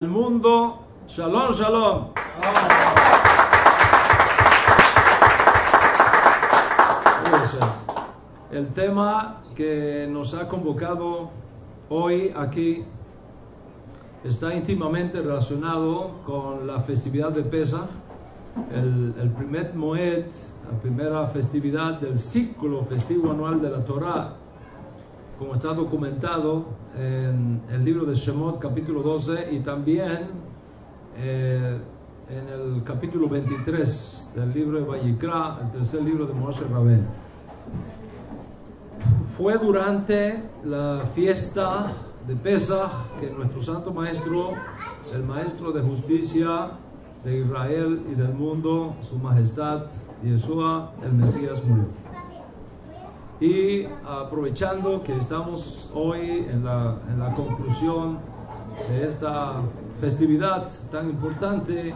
El mundo, shalom, shalom. El tema que nos ha convocado hoy aquí está íntimamente relacionado con la festividad de Pesach, el primer Moed, la primera festividad del ciclo festivo anual de la Torá, como está documentado en el libro de Shemot capítulo 12 y también en el capítulo 23 del libro de Vayikra, el tercer libro de Moshe Rabén. Fue durante la fiesta de Pesach que nuestro santo maestro, el maestro de justicia de Israel y del mundo, su majestad Yeshua el Mesías, murió. Y aprovechando que estamos hoy en la conclusión de esta festividad tan importante,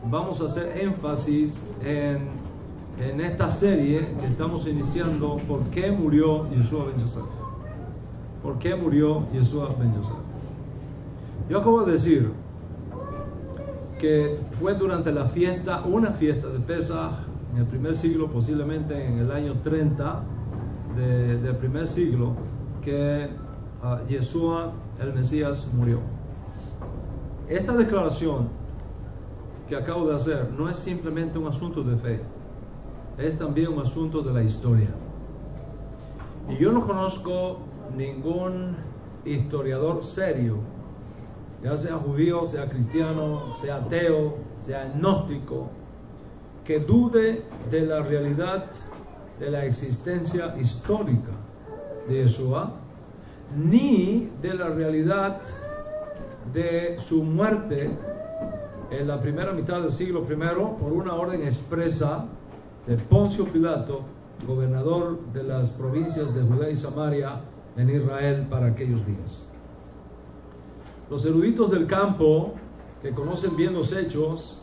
vamos a hacer énfasis en esta serie que estamos iniciando, ¿por qué murió Yeshua ben Yosef? ¿Por qué murió Yeshua ben Yosef? Yo acabo de decir que fue durante la fiesta, una fiesta de Pesach, en el primer siglo, posiblemente en el año 30 del primer siglo, que Yeshua el Mesías murió. Esta declaración que acabo de hacer no es simplemente un asunto de fe, es también un asunto de la historia. Y yo no conozco ningún historiador serio, ya sea judío, sea cristiano, sea ateo, sea agnóstico, que dude de la realidad de la existencia histórica de Yeshua, ni de la realidad de su muerte en la primera mitad del siglo I por una orden expresa de Poncio Pilato, gobernador de las provincias de Judea y Samaria en Israel para aquellos días. Los eruditos del campo que conocen bien los hechos,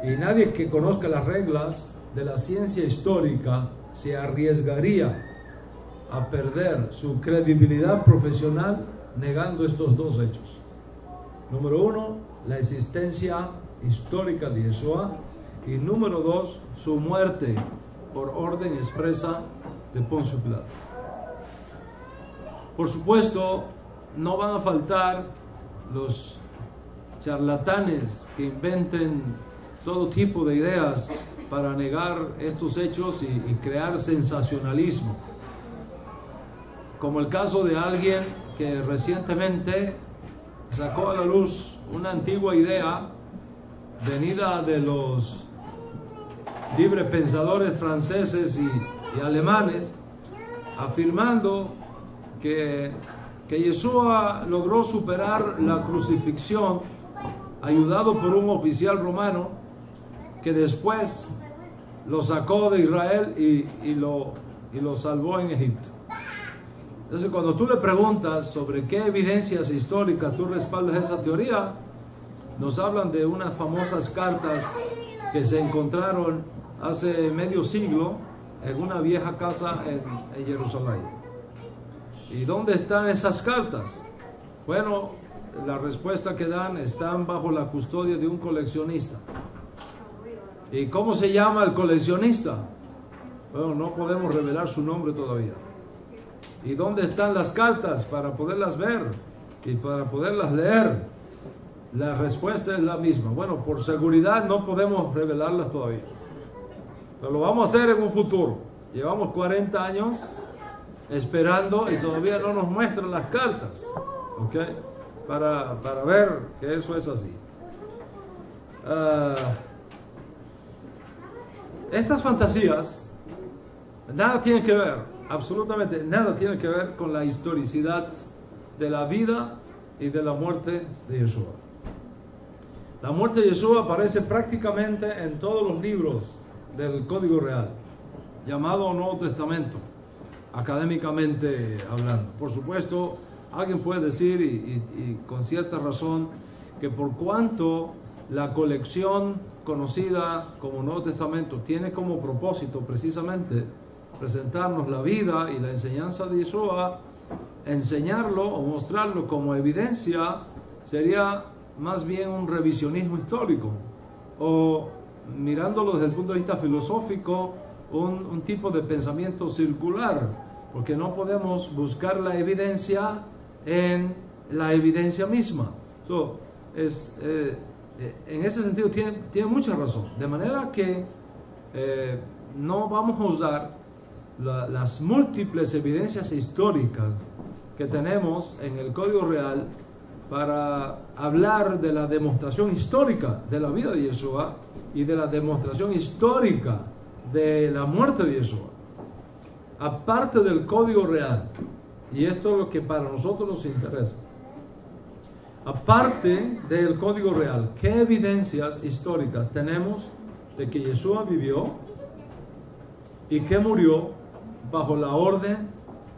y nadie que conozca las reglas de la ciencia histórica se arriesgaría a perder su credibilidad profesional negando estos dos hechos. Número uno, la existencia histórica de Yeshua, y número dos, su muerte por orden expresa de Poncio Pilato. Por supuesto, no van a faltar los charlatanes que inventen todo tipo de ideas para negar estos hechos y crear sensacionalismo, como el caso de alguien que recientemente sacó a la luz una antigua idea venida de los libres pensadores franceses y alemanes, afirmando que Yeshua logró superar la crucifixión ayudado por un oficial romano que después lo sacó de Israel y lo salvó en Egipto. Entonces, cuando tú le preguntas sobre qué evidencias históricas tú respaldas esa teoría, nos hablan de unas famosas cartas que se encontraron hace medio siglo en una vieja casa en Jerusalén. ¿Y dónde están esas cartas? Bueno, la respuesta que dan están bajo la custodia de un coleccionista. ¿Y cómo se llama el coleccionista? Bueno, no podemos revelar su nombre todavía. ¿Y dónde están las cartas para poderlas ver y para poderlas leer? La respuesta es la misma. Bueno, por seguridad no podemos revelarlas todavía, pero lo vamos a hacer en un futuro. Llevamos 40 años esperando y todavía no nos muestran las cartas, ¿ok? Para ver que eso es así. Estas fantasías nada tienen que ver, absolutamente nada tiene que ver con la historicidad de la vida y de la muerte de Yeshua. La muerte de Yeshua aparece prácticamente en todos los libros del Código Real, llamado Nuevo Testamento, académicamente hablando. Por supuesto, alguien puede decir, y con cierta razón, que por cuanto la colección conocida como Nuevo Testamento tiene como propósito precisamente presentarnos la vida y la enseñanza de Yeshua, enseñarlo o mostrarlo como evidencia sería más bien un revisionismo histórico, o mirándolo desde el punto de vista filosófico, un tipo de pensamiento circular, porque no podemos buscar la evidencia en la evidencia misma. En ese sentido tiene mucha razón, de manera que no vamos a usar las múltiples evidencias históricas que tenemos en el Código Real para hablar de la demostración histórica de la vida de Yeshua y de la demostración histórica de la muerte de Yeshua. Aparte del Código Real, y esto es lo que para nosotros nos interesa, aparte del Código Real, ¿qué evidencias históricas tenemos de que Yeshua vivió y que murió bajo la orden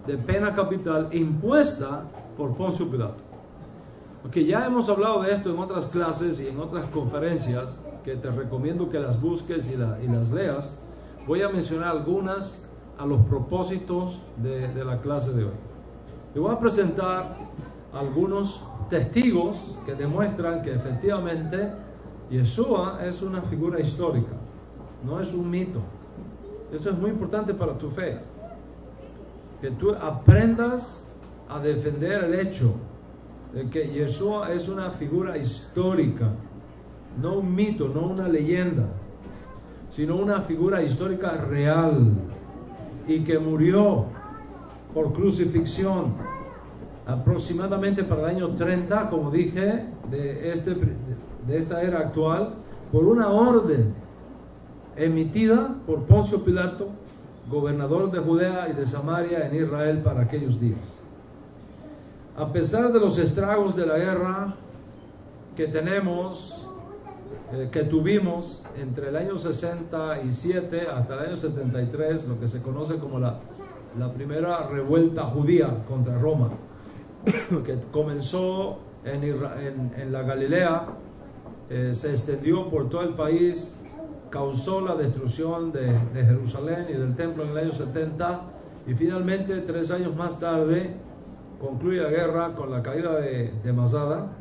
de pena capital impuesta por Poncio Pilato? Porque ya hemos hablado de esto en otras clases y en otras conferencias que te recomiendo que las busques y las leas. Voy a mencionar algunas a los propósitos de la clase de hoy. Le voy a presentar algunos testigos que demuestran que efectivamente Yeshua es una figura histórica, no es un mito. Esto es muy importante para tu fe, que tú aprendas a defender el hecho de que Yeshua es una figura histórica, no un mito, no una leyenda, sino una figura histórica real y que murió por crucifixión aproximadamente para el año 30, como dije, de esta era actual, por una orden emitida por Poncio Pilato, gobernador de Judea y de Samaria en Israel para aquellos días. A pesar de los estragos de la guerra que tuvimos entre el año 67 hasta el año 73, lo que se conoce como la primera revuelta judía contra Roma, que comenzó en la Galilea, se extendió por todo el país, causó la destrucción de Jerusalén y del templo en el año 70, y finalmente 3 años más tarde concluye la guerra con la caída de Masada.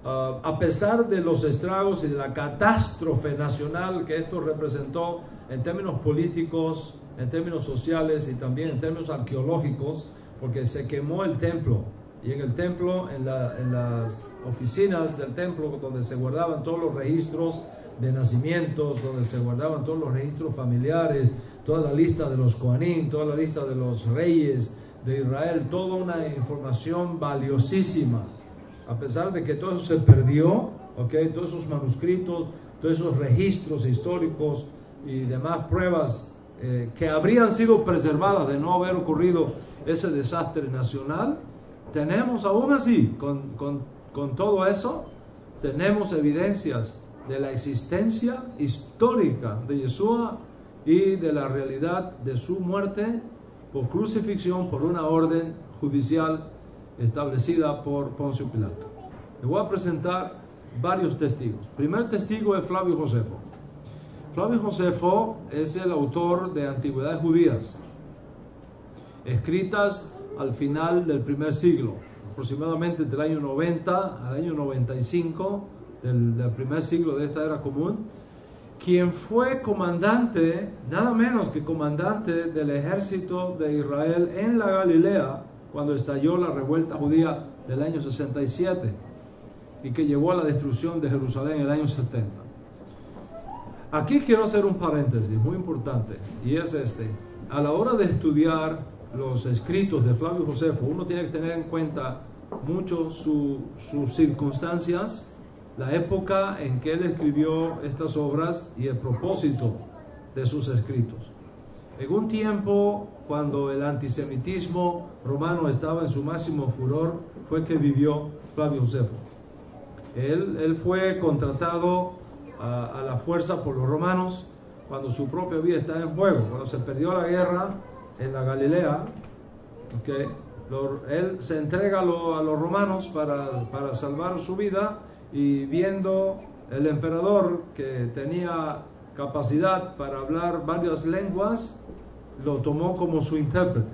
A pesar de los estragos y de la catástrofe nacional que esto representó en términos políticos, en términos sociales y también en términos arqueológicos, porque se quemó el templo, y en el templo, en las oficinas del templo donde se guardaban todos los registros de nacimientos, donde se guardaban todos los registros familiares, toda la lista de los Kohanim, toda la lista de los reyes de Israel, toda una información valiosísima. A pesar de que todo eso se perdió, todos esos manuscritos, todos esos registros históricos y demás pruebas que habrían sido preservadas de no haber ocurrido ese desastre nacional, tenemos aún así, con todo eso, tenemos evidencias de la existencia histórica de Yeshua y de la realidad de su muerte por crucifixión por una orden judicial establecida por Poncio Pilato. Le voy a presentar varios testigos. El primer testigo es Flavio Josefo. Flavio Josefo es el autor de Antigüedades Judías, escritas al final del primer siglo, aproximadamente del año 90 al año 95 del primer siglo de esta era común, quien fue comandante, nada menos que comandante del ejército de Israel en la Galilea cuando estalló la revuelta judía del año 67 y que llevó a la destrucción de Jerusalén en el año 70. Aquí quiero hacer un paréntesis muy importante, y es a la hora de estudiar los escritos de Flavio Josefo, uno tiene que tener en cuenta mucho sus circunstancias, la época en que él escribió estas obras y el propósito de sus escritos. En un tiempo cuando el antisemitismo romano estaba en su máximo furor, fue que vivió Flavio Josefo. Él fue contratado a la fuerza por los romanos cuando su propia vida estaba en juego, cuando se perdió la guerra en la Galilea. Él se entrega a los romanos para salvar su vida, y viendo el emperador que tenía capacidad para hablar varias lenguas, lo tomó como su intérprete.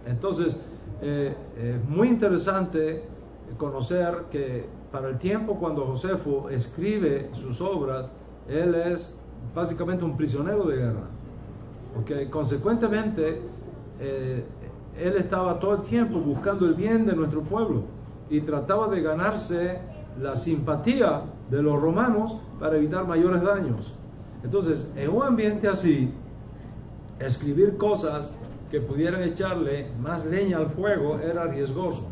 Entonces, muy interesante conocer que para el tiempo cuando Josefo escribe sus obras, él es básicamente un prisionero de guerra. Okay. Consecuentemente, él estaba todo el tiempo buscando el bien de nuestro pueblo y trataba de ganarse la simpatía de los romanos para evitar mayores daños. Entonces, en un ambiente así, escribir cosas que pudieran echarle más leña al fuego era riesgoso.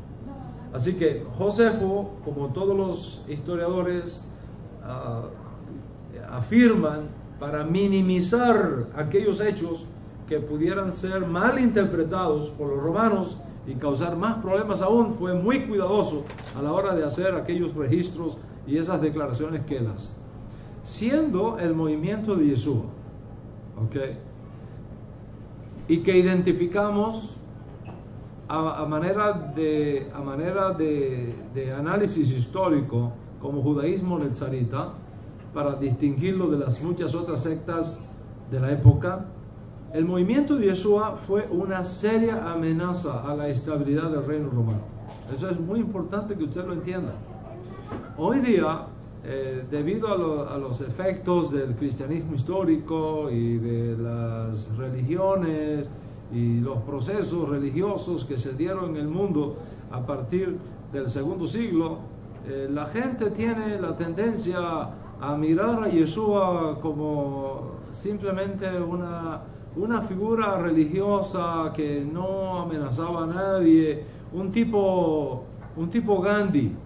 Así que Josefo, como todos los historiadores afirman, para minimizar aquellos hechos que pudieran ser mal interpretados por los romanos y causar más problemas aún, fue muy cuidadoso a la hora de hacer aquellos registros y esas declaraciones que él hace. Siendo el movimiento de Yeshua, ¿okay? Y que identificamos a manera de análisis histórico como judaísmo nezarita, para distinguirlo de las muchas otras sectas de la época, el movimiento de Yeshua fue una seria amenaza a la estabilidad del reino romano. Eso es muy importante que usted lo entienda. Hoy día, debido a los efectos del cristianismo histórico y de las religiones y los procesos religiosos que se dieron en el mundo a partir del segundo siglo, la gente tiene la tendencia a mirar a Yeshua como simplemente una figura religiosa que no amenazaba a nadie, un tipo Gandhi,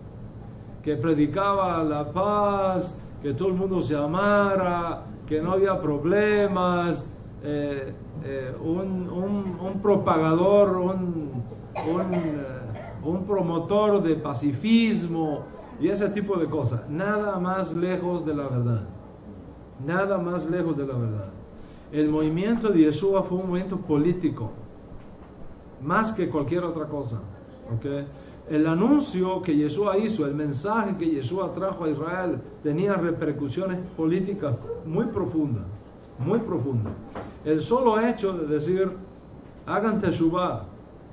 que predicaba la paz, que todo el mundo se amara, que no había problemas, un propagador, un promotor de pacifismo y ese tipo de cosas. Nada más lejos de la verdad. Nada más lejos de la verdad. El movimiento de Yeshua fue un movimiento político, más que cualquier otra cosa. ¿Okay? El anuncio que Yeshua hizo, el mensaje que Yeshua trajo a Israel, tenía repercusiones políticas muy profundas, muy profundas. El solo hecho de decir, hagan teshuvah,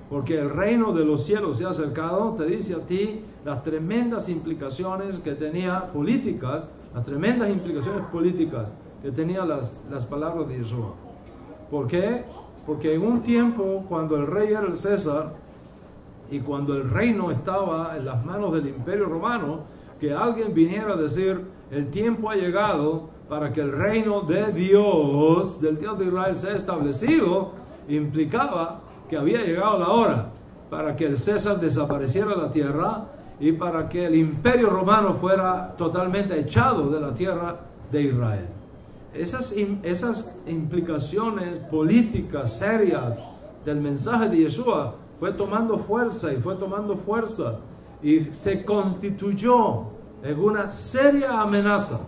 porque el reino de los cielos se ha acercado, te dice a ti las tremendas implicaciones que tenía políticas, las tremendas implicaciones políticas que tenían las palabras de Yeshua. ¿Por qué? Porque en un tiempo, cuando el rey era el César, y cuando el reino estaba en las manos del imperio romano, que alguien viniera a decir, el tiempo ha llegado para que el reino de Dios, del Dios de Israel, sea establecido, implicaba que había llegado la hora para que el César desapareciera de la tierra y para que el imperio romano fuera totalmente echado de la tierra de Israel. Esas implicaciones políticas serias del mensaje de Yeshua fue tomando fuerza y se constituyó en una seria amenaza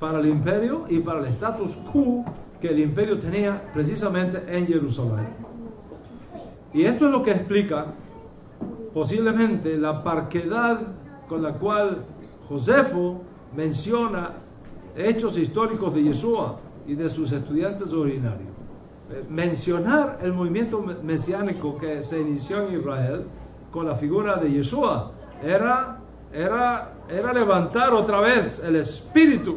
para el imperio y para el status quo que el imperio tenía precisamente en Jerusalén. Y esto es lo que explica posiblemente la parquedad con la cual Josefo menciona hechos históricos de Yeshua y de sus estudiantes ordinarios. Mencionar el movimiento mesiánico que se inició en Israel con la figura de Yeshua era levantar otra vez el espíritu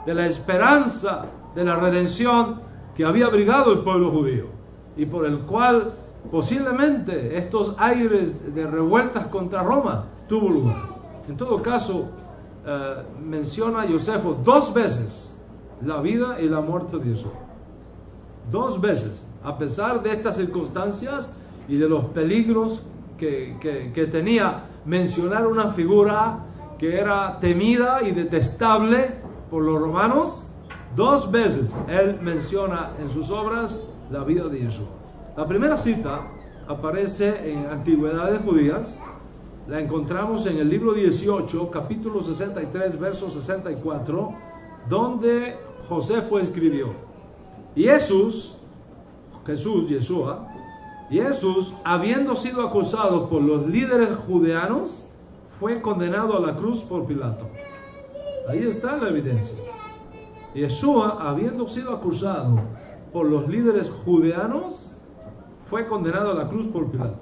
de la esperanza de la redención que había abrigado el pueblo judío y por el cual posiblemente estos aires de revueltas contra Roma tuvo lugar. En todo caso, menciona a Josefo 2 veces la vida y la muerte de Yeshua. 2 veces, a pesar de estas circunstancias y de los peligros que tenía mencionar una figura que era temida y detestable por los romanos. 2 veces él menciona en sus obras la vida de Yeshua. La primera cita aparece en Antigüedades Judías, la encontramos en el libro 18, capítulo 63, verso 64, donde Josefo escribió: y Jesús, habiendo sido acusado por los líderes judeanos, fue condenado a la cruz por Pilato. Ahí está la evidencia. Yeshua, habiendo sido acusado por los líderes judeanos, fue condenado a la cruz por Pilato.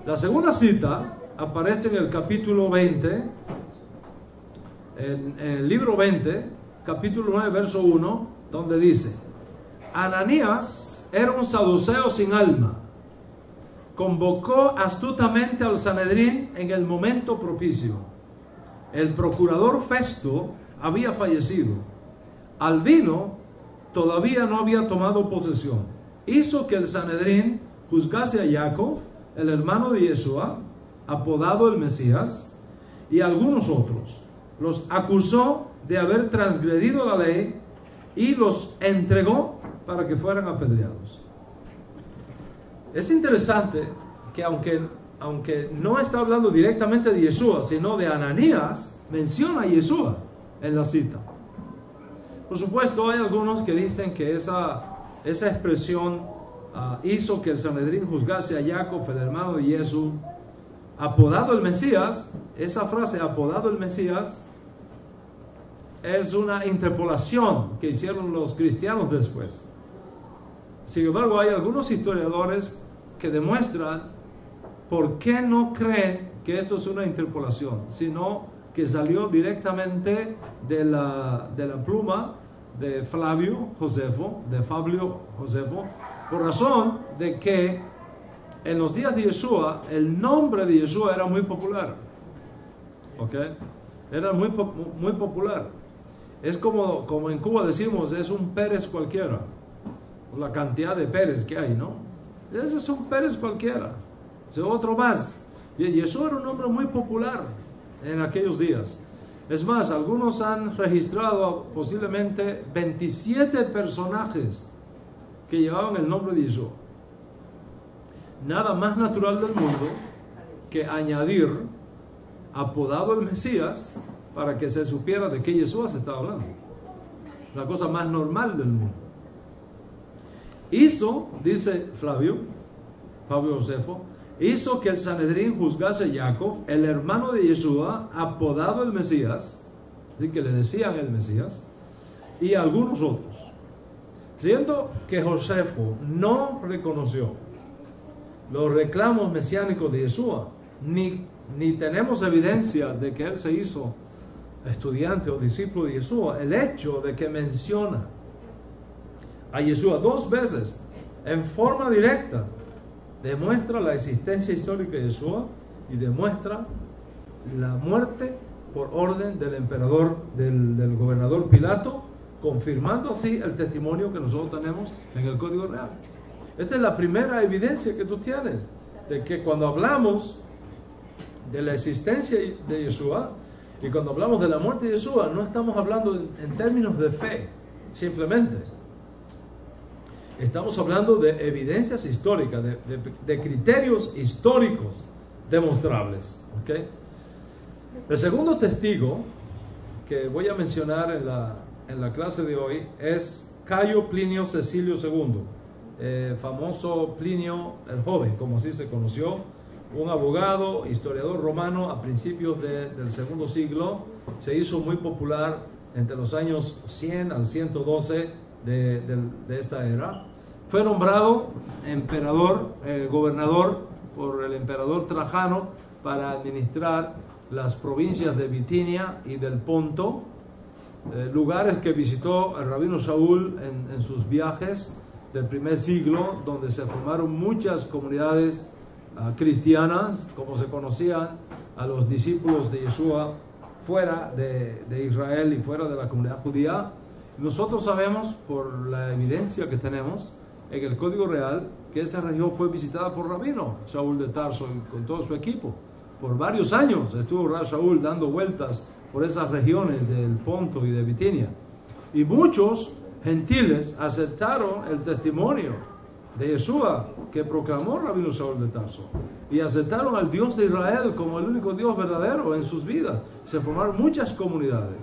La segunda cita aparece en el capítulo 20, en el libro 20, capítulo 9, verso 1, donde dice: Ananías era un saduceo sin alma. Convocó astutamente al Sanedrín en el momento propicio. El procurador Festo había fallecido. Albino todavía no había tomado posesión. Hizo que el Sanedrín juzgase a Jacob, el hermano de Yeshua, apodado el Mesías, y a algunos otros. Los acusó de haber transgredido la ley y los entregó para que fueran apedreados. Es interesante que aunque no está hablando directamente de Yeshua, sino de Ananías, menciona a Yeshua en la cita. Por supuesto, hay algunos que dicen que esa expresión hizo que el Sanedrín juzgase a Jacob, el hermano de Jesús, apodado el Mesías. Esa frase, apodado el Mesías, es una interpolación que hicieron los cristianos después. Sin embargo, hay algunos historiadores que demuestran por qué no creen que esto es una interpolación, sino que salió directamente de la pluma de Flavio Josefo, por razón de que en los días de Yeshua, el nombre de Yeshua era muy popular. ¿Ok? Era muy popular. Es como en Cuba decimos, es un Pérez cualquiera. La cantidad de Pérez que hay, ¿no? Ese es un Pérez cualquiera. Es otro más. Y Yeshua era un nombre muy popular en aquellos días. Es más, algunos han registrado posiblemente 27 personajes que llevaban el nombre de Yeshua. Nada más natural del mundo que añadir apodado el Mesías para que se supiera de qué Yeshua se estaba hablando. La cosa más normal del mundo. Hizo, dice Flavio Josefo, hizo que el Sanedrín juzgase a Jacob, el hermano de Yeshua, apodado el Mesías, así que le decían el Mesías, y a algunos otros. Siendo que Josefo no reconoció los reclamos mesiánicos de Yeshua, ni tenemos evidencia de que él se hizo estudiante o discípulo de Yeshua, el hecho de que menciona a Yeshua 2 veces en forma directa demuestra la existencia histórica de Yeshua y demuestra la muerte por orden del emperador, del gobernador Pilato, confirmando así el testimonio que nosotros tenemos en el Código Real. Esta es la primera evidencia que tú tienes de que cuando hablamos de la existencia de Yeshua y cuando hablamos de la muerte de Yeshua, no estamos hablando en términos de fe, simplemente. Estamos hablando de evidencias históricas, de criterios históricos demostrables. ¿Okay? El segundo testigo que voy a mencionar en la clase de hoy es Cayo Plinio Cecilio II, famoso Plinio el Joven, como así se conoció, un abogado, historiador romano a principios del segundo siglo. Se hizo muy popular entre los años 100 al 112 de esta era. Fue nombrado gobernador por el emperador Trajano para administrar las provincias de Bitinia y del Ponto, lugares que visitó el rabino Shaul en sus viajes del primer siglo, donde se formaron muchas comunidades cristianas, como se conocían a los discípulos de Yeshua fuera de Israel y fuera de la comunidad judía. Nosotros sabemos por la evidencia que tenemos en el Código Real que esa región fue visitada por Rabino Shaul de Tarso y con todo su equipo. Por varios años estuvo Shaul dando vueltas por esas regiones del Ponto y de Bitinia. Y muchos gentiles aceptaron el testimonio de Yeshua que proclamó Rabino Shaul de Tarso y aceptaron al Dios de Israel como el único Dios verdadero en sus vidas. Se formaron muchas comunidades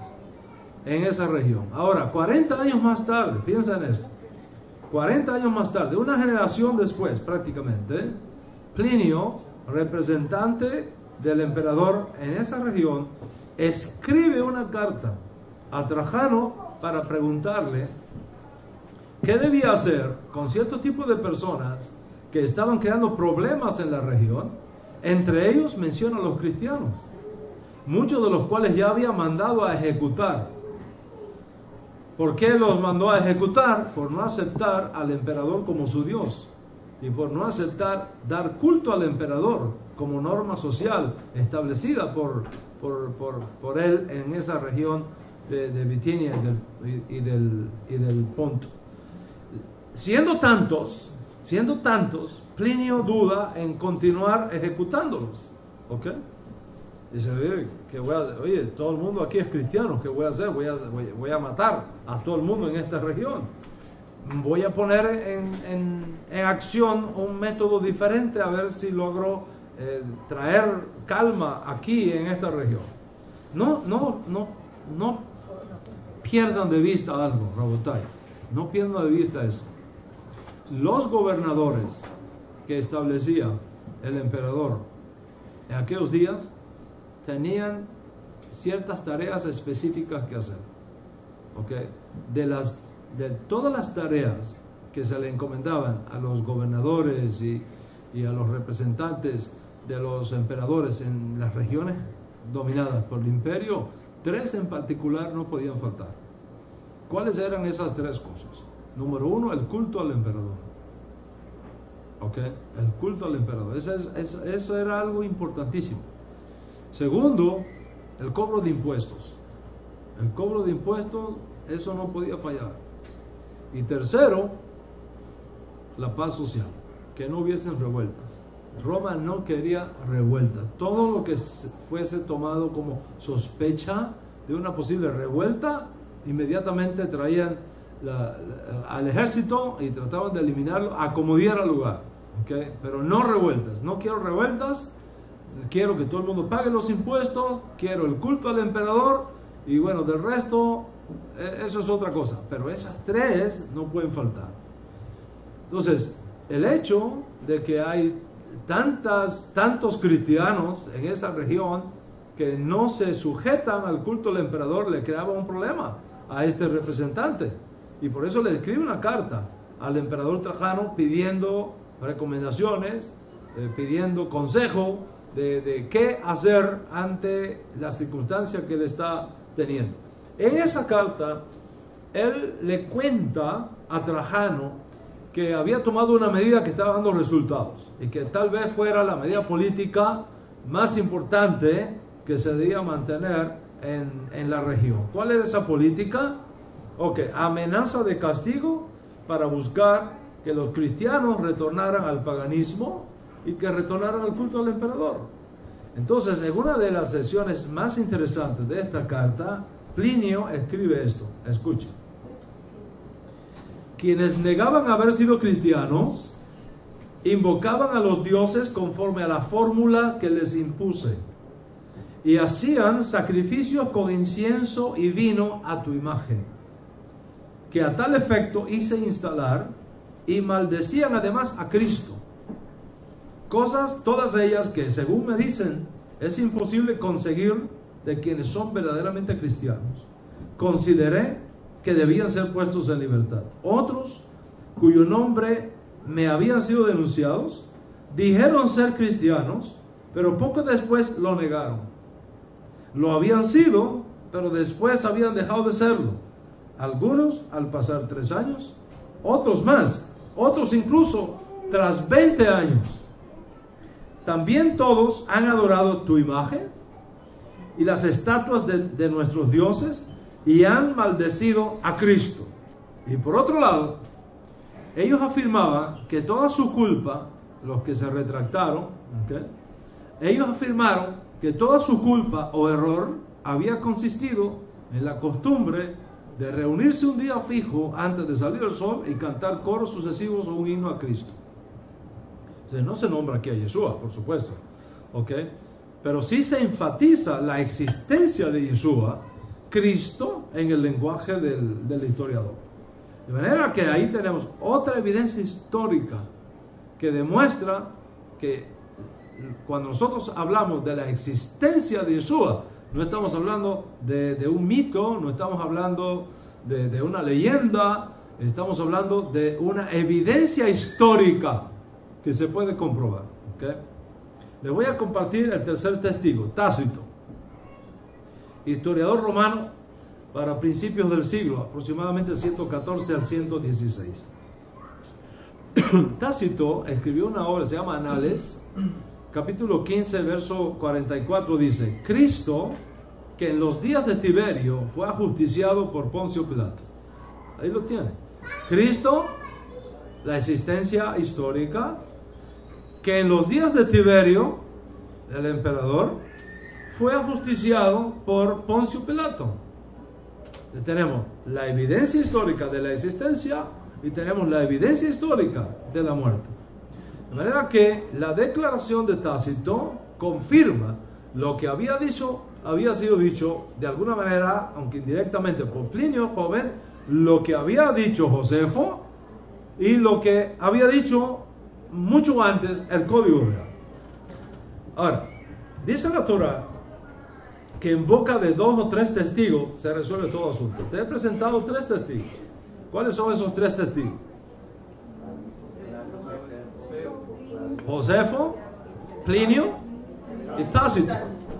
en esa región. Ahora, 40 años más tarde, piensa en esto, 40 años más tarde, una generación después prácticamente, Plinio, representante del emperador en esa región, escribe una carta a Trajano para preguntarle qué debía hacer con cierto tipo de personas que estaban creando problemas en la región, Entre ellos menciona a los cristianos, muchos de los cuales ya había mandado a ejecutar. ¿Por qué los mandó a ejecutar? Por no aceptar al emperador como su Dios y por no aceptar dar culto al emperador como norma social establecida por él en esa región de Bitinia y del Ponto. Siendo tantos, Plinio duda en continuar ejecutándolos. ¿Ok? Dice, oye, todo el mundo aquí es cristiano, ¿qué voy a hacer? Voy a matar a todo el mundo en esta región. Voy a poner en acción un método diferente a ver si logro traer calma aquí en esta región. No pierdan de vista algo, Rabotai. No pierdan de vista eso. Los gobernadores que establecía el emperador en aquellos días tenían ciertas tareas específicas que hacer. ¿Okay? De todas las tareas que se le encomendaban a los gobernadores y a los representantes de los emperadores en las regiones dominadas por el imperio, 3 en particular no podían faltar. ¿Cuáles eran esas 3 cosas? Número 1, el culto al emperador. ¿Ok? El culto al emperador. Eso era algo importantísimo. Segundo, el cobro de impuestos. El cobro de impuestos, eso no podía fallar. Y tercero, la paz social. Que no hubiesen revueltas. Roma no quería revueltas. Todo lo que fuese tomado como sospecha de una posible revuelta, inmediatamente traían al ejército y trataban de eliminarlo a como diera lugar. ¿Okay? Pero no revueltas. No quiero revueltas. Quiero que todo el mundo pague los impuestos. Quiero el culto al emperador. Y bueno, del resto, eso es otra cosa. Pero esas 3 no pueden faltar. Entonces, el hecho de que hay tantos cristianos en esa región que no se sujetan al culto del emperador le creaba un problema a este representante. Y por eso le escribe una carta al emperador Trajano pidiendo recomendaciones, pidiendo consejo de qué hacer ante la circunstancia que él está teniendo. En esa carta, él le cuenta a Trajano que había tomado una medida que estaba dando resultados y que tal vez fuera la medida política más importante que se debía mantener en la región. ¿Cuál era esa política? Ok, amenaza de castigo para buscar que los cristianos retornaran al paganismo y que retornaran al culto al emperador. Entonces, en una de las sesiones más interesantes de esta carta, Plinio escribe esto. Escuchen. Quienes negaban haber sido cristianos, invocaban a los dioses conforme a la fórmula que les impuse, y hacían sacrificios con incienso y vino a tu imagen, que a tal efecto hice instalar, y maldecían además a Cristo. Cosas todas ellas que, según me dicen, es imposible conseguir de quienes son verdaderamente cristianos. Consideré que debían ser puestos en libertad. Otros, cuyo nombre me habían sido denunciados, dijeron ser cristianos, pero poco después lo negaron. Lo habían sido, pero después habían dejado de serlo. Algunos al pasar 3 años, otros más, otros incluso tras 20 años. También todos han adorado tu imagen y las estatuas de nuestros dioses, y han maldecido a Cristo. Y por otro lado, ellos afirmaban que toda su culpa, los que se retractaron, ¿okay? Ellos afirmaron que toda su culpa o error había consistido en la costumbre de reunirse un día fijo antes de salir el sol y cantar coros sucesivos o un himno a Cristo. O sea, no se nombra aquí a Yeshua, por supuesto, ¿okay? Pero sí se enfatiza la existencia de Yeshua, Cristo, en el lenguaje del historiador. De manera que ahí tenemos otra evidencia histórica que demuestra que cuando nosotros hablamos de la existencia de Yeshua, no estamos hablando de un mito, no estamos hablando de una leyenda, estamos hablando de una evidencia histórica que se puede comprobar. ¿Okay? Les voy a compartir el tercer testigo, Tácito, historiador romano para principios del siglo, aproximadamente 114 al 116. Tácito escribió una obra, se llama Anales, capítulo 15, verso 44, dice: Cristo, que en los días de Tiberio fue ajusticiado por Poncio Pilato. Ahí lo tiene. Cristo, la existencia histórica, que en los días de Tiberio, el emperador, fue ajusticiado por Poncio Pilato. Tenemos la evidencia histórica de la existencia y tenemos la evidencia histórica de la muerte. De manera que la declaración de Tácito confirma lo que había sido dicho de alguna manera, aunque indirectamente, por Plinio Joven, lo que había dicho Josefo y lo que había dicho mucho antes el Código Real. Ahora, dice la Torah que en boca de 2 o 3 testigos se resuelve todo asunto. Te he presentado 3 testigos. ¿Cuáles son esos 3 testigos? Josefo, Plinio y Tácito.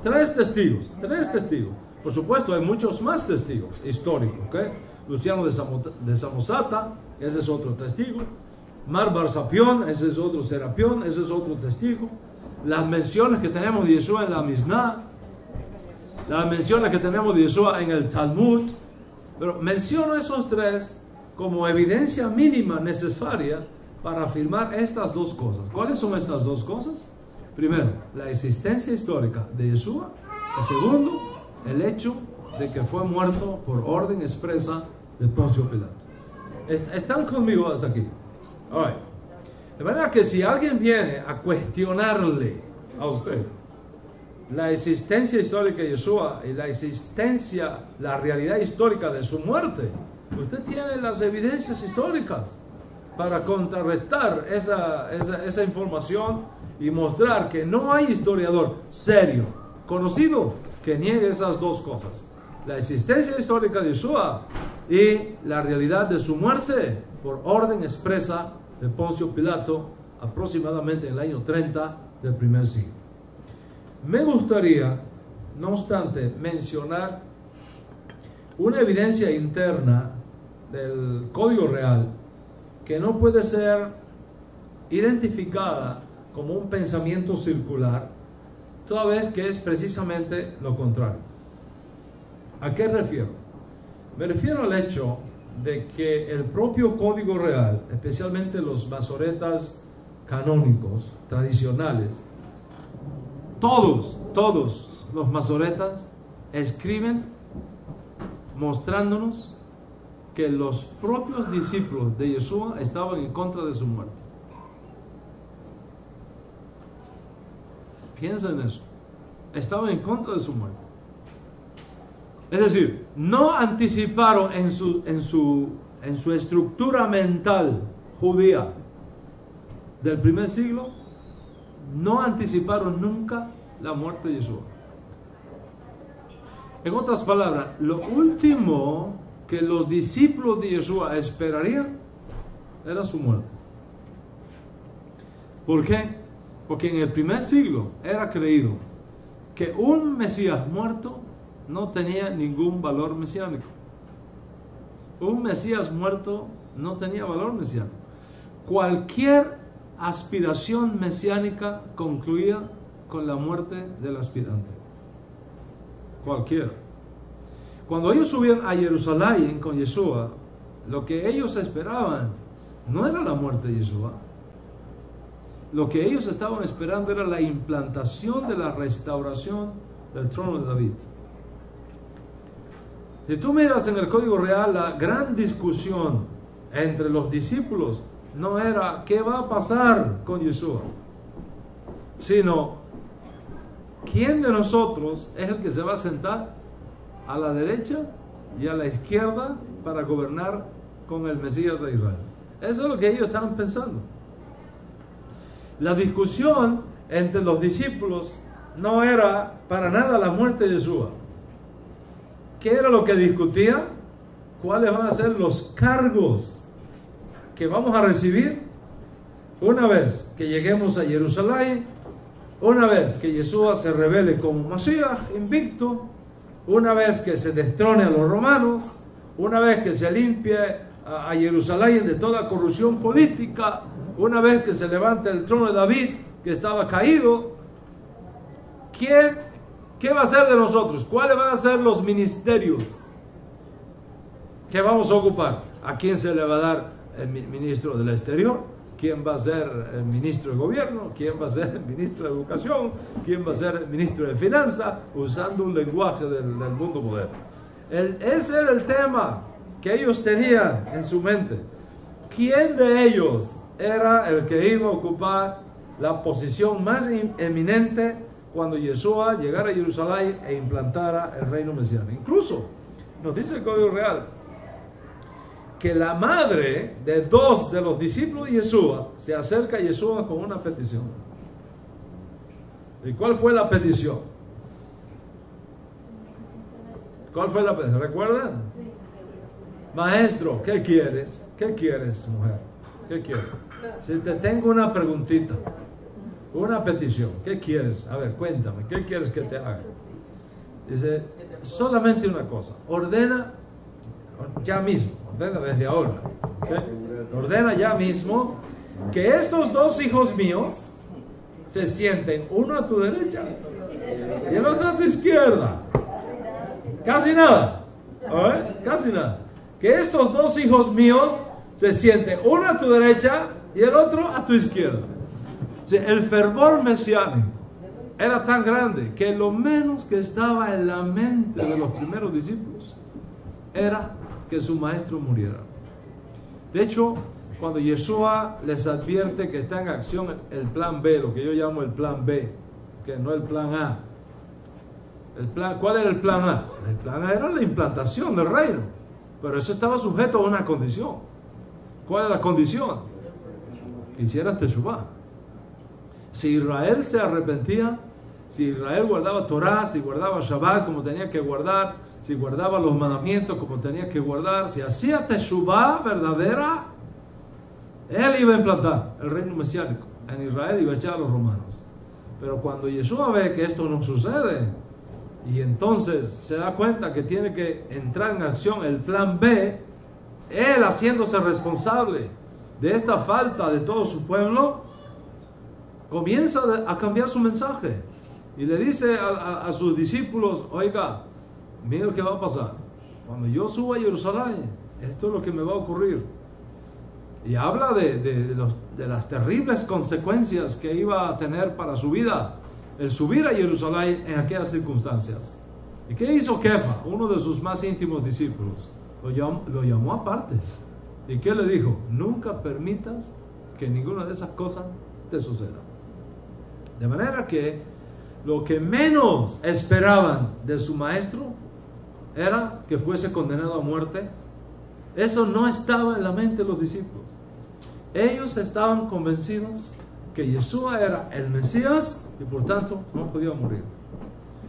3 testigos. Por supuesto, hay muchos más testigos históricos, ¿okay? Luciano de Samosata, ese es otro testigo. Mar Barsapión, ese es otro. Serapión, ese es otro testigo. Las menciones que tenemos de Yeshua en la Mishnah, las menciones que tenemos de Yeshua en el Talmud, pero menciono esos 3 como evidencia mínima necesaria para afirmar estas 2 cosas. ¿Cuáles son estas 2 cosas? Primero, la existencia histórica de Yeshua. Y segundo, el hecho de que fue muerto por orden expresa de Poncio Pilato. ¿Están conmigo hasta aquí? All right. De manera que si alguien viene a cuestionarle a usted la existencia histórica de Yeshua y la realidad histórica de su muerte, usted tiene las evidencias históricas para contrarrestar esa información y mostrar que no hay historiador serio, conocido, que niegue esas 2 cosas: la existencia histórica de Yeshua y la realidad de su muerte por orden expresa de Poncio Pilato, aproximadamente en el año 30 del primer siglo. Me gustaría, no obstante, mencionar una evidencia interna del Código Real que no puede ser identificada como un pensamiento circular, toda vez que es precisamente lo contrario. ¿A qué refiero? Me refiero al hecho de que el propio Código Real, especialmente los masoretas canónicos tradicionales, todos los masoretas escriben mostrándonos que los propios discípulos de Yeshua estaban en contra de su muerte. Piensa en eso. Estaban en contra de su muerte. Es decir, no anticiparon en su estructura mental judía del primer siglo, no anticiparon nunca la muerte de Yeshua. En otras palabras, lo último que los discípulos de Yeshua esperarían era su muerte. ¿Por qué? Porque en el primer siglo era creído que un Mesías muerto no tenía ningún valor mesiánico. Un Mesías muerto no tenía valor mesiánico. Cualquier aspiración mesiánica concluía con la muerte del aspirante. Cualquiera. Cuando ellos subían a Jerusalén con Yeshua, lo que ellos esperaban no era la muerte de Yeshua. Lo que ellos estaban esperando era la implantación de la restauración del trono de David. Si tú miras en el Código Real, la gran discusión entre los discípulos no era qué va a pasar con Yeshua, sino quién de nosotros es el que se va a sentar a la derecha y a la izquierda para gobernar con el Mesías de Israel. Eso es lo que ellos estaban pensando. La discusión entre los discípulos no era para nada la muerte de Yeshua. ¿Qué era lo que discutían? ¿Cuáles van a ser los cargos que vamos a recibir una vez que lleguemos a Jerusalén una vez que Yeshua se revele como Mashiach invicto, una vez que se destrone a los romanos, una vez que se limpie a Jerusalén de toda corrupción política, una vez que se levante el trono de David que estaba caído, ¿qué va a ser de nosotros? ¿Cuáles van a ser los ministerios que vamos a ocupar? ¿A quién se le va a dar el ministro del exterior? ¿Quién va a ser el ministro de gobierno? ¿Quién va a ser el ministro de educación? ¿Quién va a ser el ministro de finanzas? Usando un lenguaje del mundo moderno. Ese era el tema que ellos tenían en su mente. ¿Quién de ellos era el que iba a ocupar la posición más eminente cuando Yeshua llegara a Jerusalén e implantara el reino mesiánico? Incluso nos dice el Código Real que la madre de dos de los discípulos de Yeshua se acerca a Yeshua con una petición. ¿Y cuál fue la petición? ¿Cuál fue la petición? ¿Recuerdan? Maestro, ¿qué quieres? ¿Qué quieres, mujer? ¿Qué quieres? Si te tengo una preguntita, una petición, ¿qué quieres? A ver, cuéntame, ¿qué quieres que te haga? Dice, solamente una cosa, ordena ya mismo, ordena desde ahora, ¿okay? Ordena ya mismo que estos dos hijos míos se sienten, uno a tu derecha y el otro a tu izquierda. Casi nada, ¿eh? Casi nada. Que estos dos hijos míos se sienten, uno a tu derecha y el otro a tu izquierda. O sea, el fervor mesiánico era tan grande que lo menos que estaba en la mente de los primeros discípulos era que su maestro muriera. De hecho, cuando Yeshua les advierte que está en acción el plan B, lo que yo llamo el plan B, que no el plan A. ¿Cuál era el plan A? El plan A era la implantación del reino, pero eso estaba sujeto a una condición. ¿Cuál era la condición? Que hicieran Teshuvah. Si Israel se arrepentía, si Israel guardaba Torah, si guardaba Shabbat como tenía que guardar, si guardaba los mandamientos como tenía que guardar, si hacía Teshuvah verdadera, él iba a implantar el reino mesiánico en Israel y iba a echar a los romanos. Pero cuando Yeshua ve que esto no sucede, y entonces se da cuenta que tiene que entrar en acción el plan B, él haciéndose responsable de esta falta de todo su pueblo, comienza a cambiar su mensaje y le dice a sus discípulos, oiga, mira lo que va a pasar. Cuando yo suba a Jerusalén, esto es lo que me va a ocurrir. Y habla de las terribles consecuencias que iba a tener para su vida el subir a Jerusalén en aquellas circunstancias. ¿Y qué hizo Kefa, uno de sus más íntimos discípulos? Lo llamó aparte. ¿Y qué le dijo? Nunca permitas que ninguna de esas cosas te suceda. De manera que lo que menos esperaban de su maestro era que fuese condenado a muerte. Eso no estaba en la mente de los discípulos. Ellos estaban convencidos que Yeshua era el Mesías y por tanto no podía morir.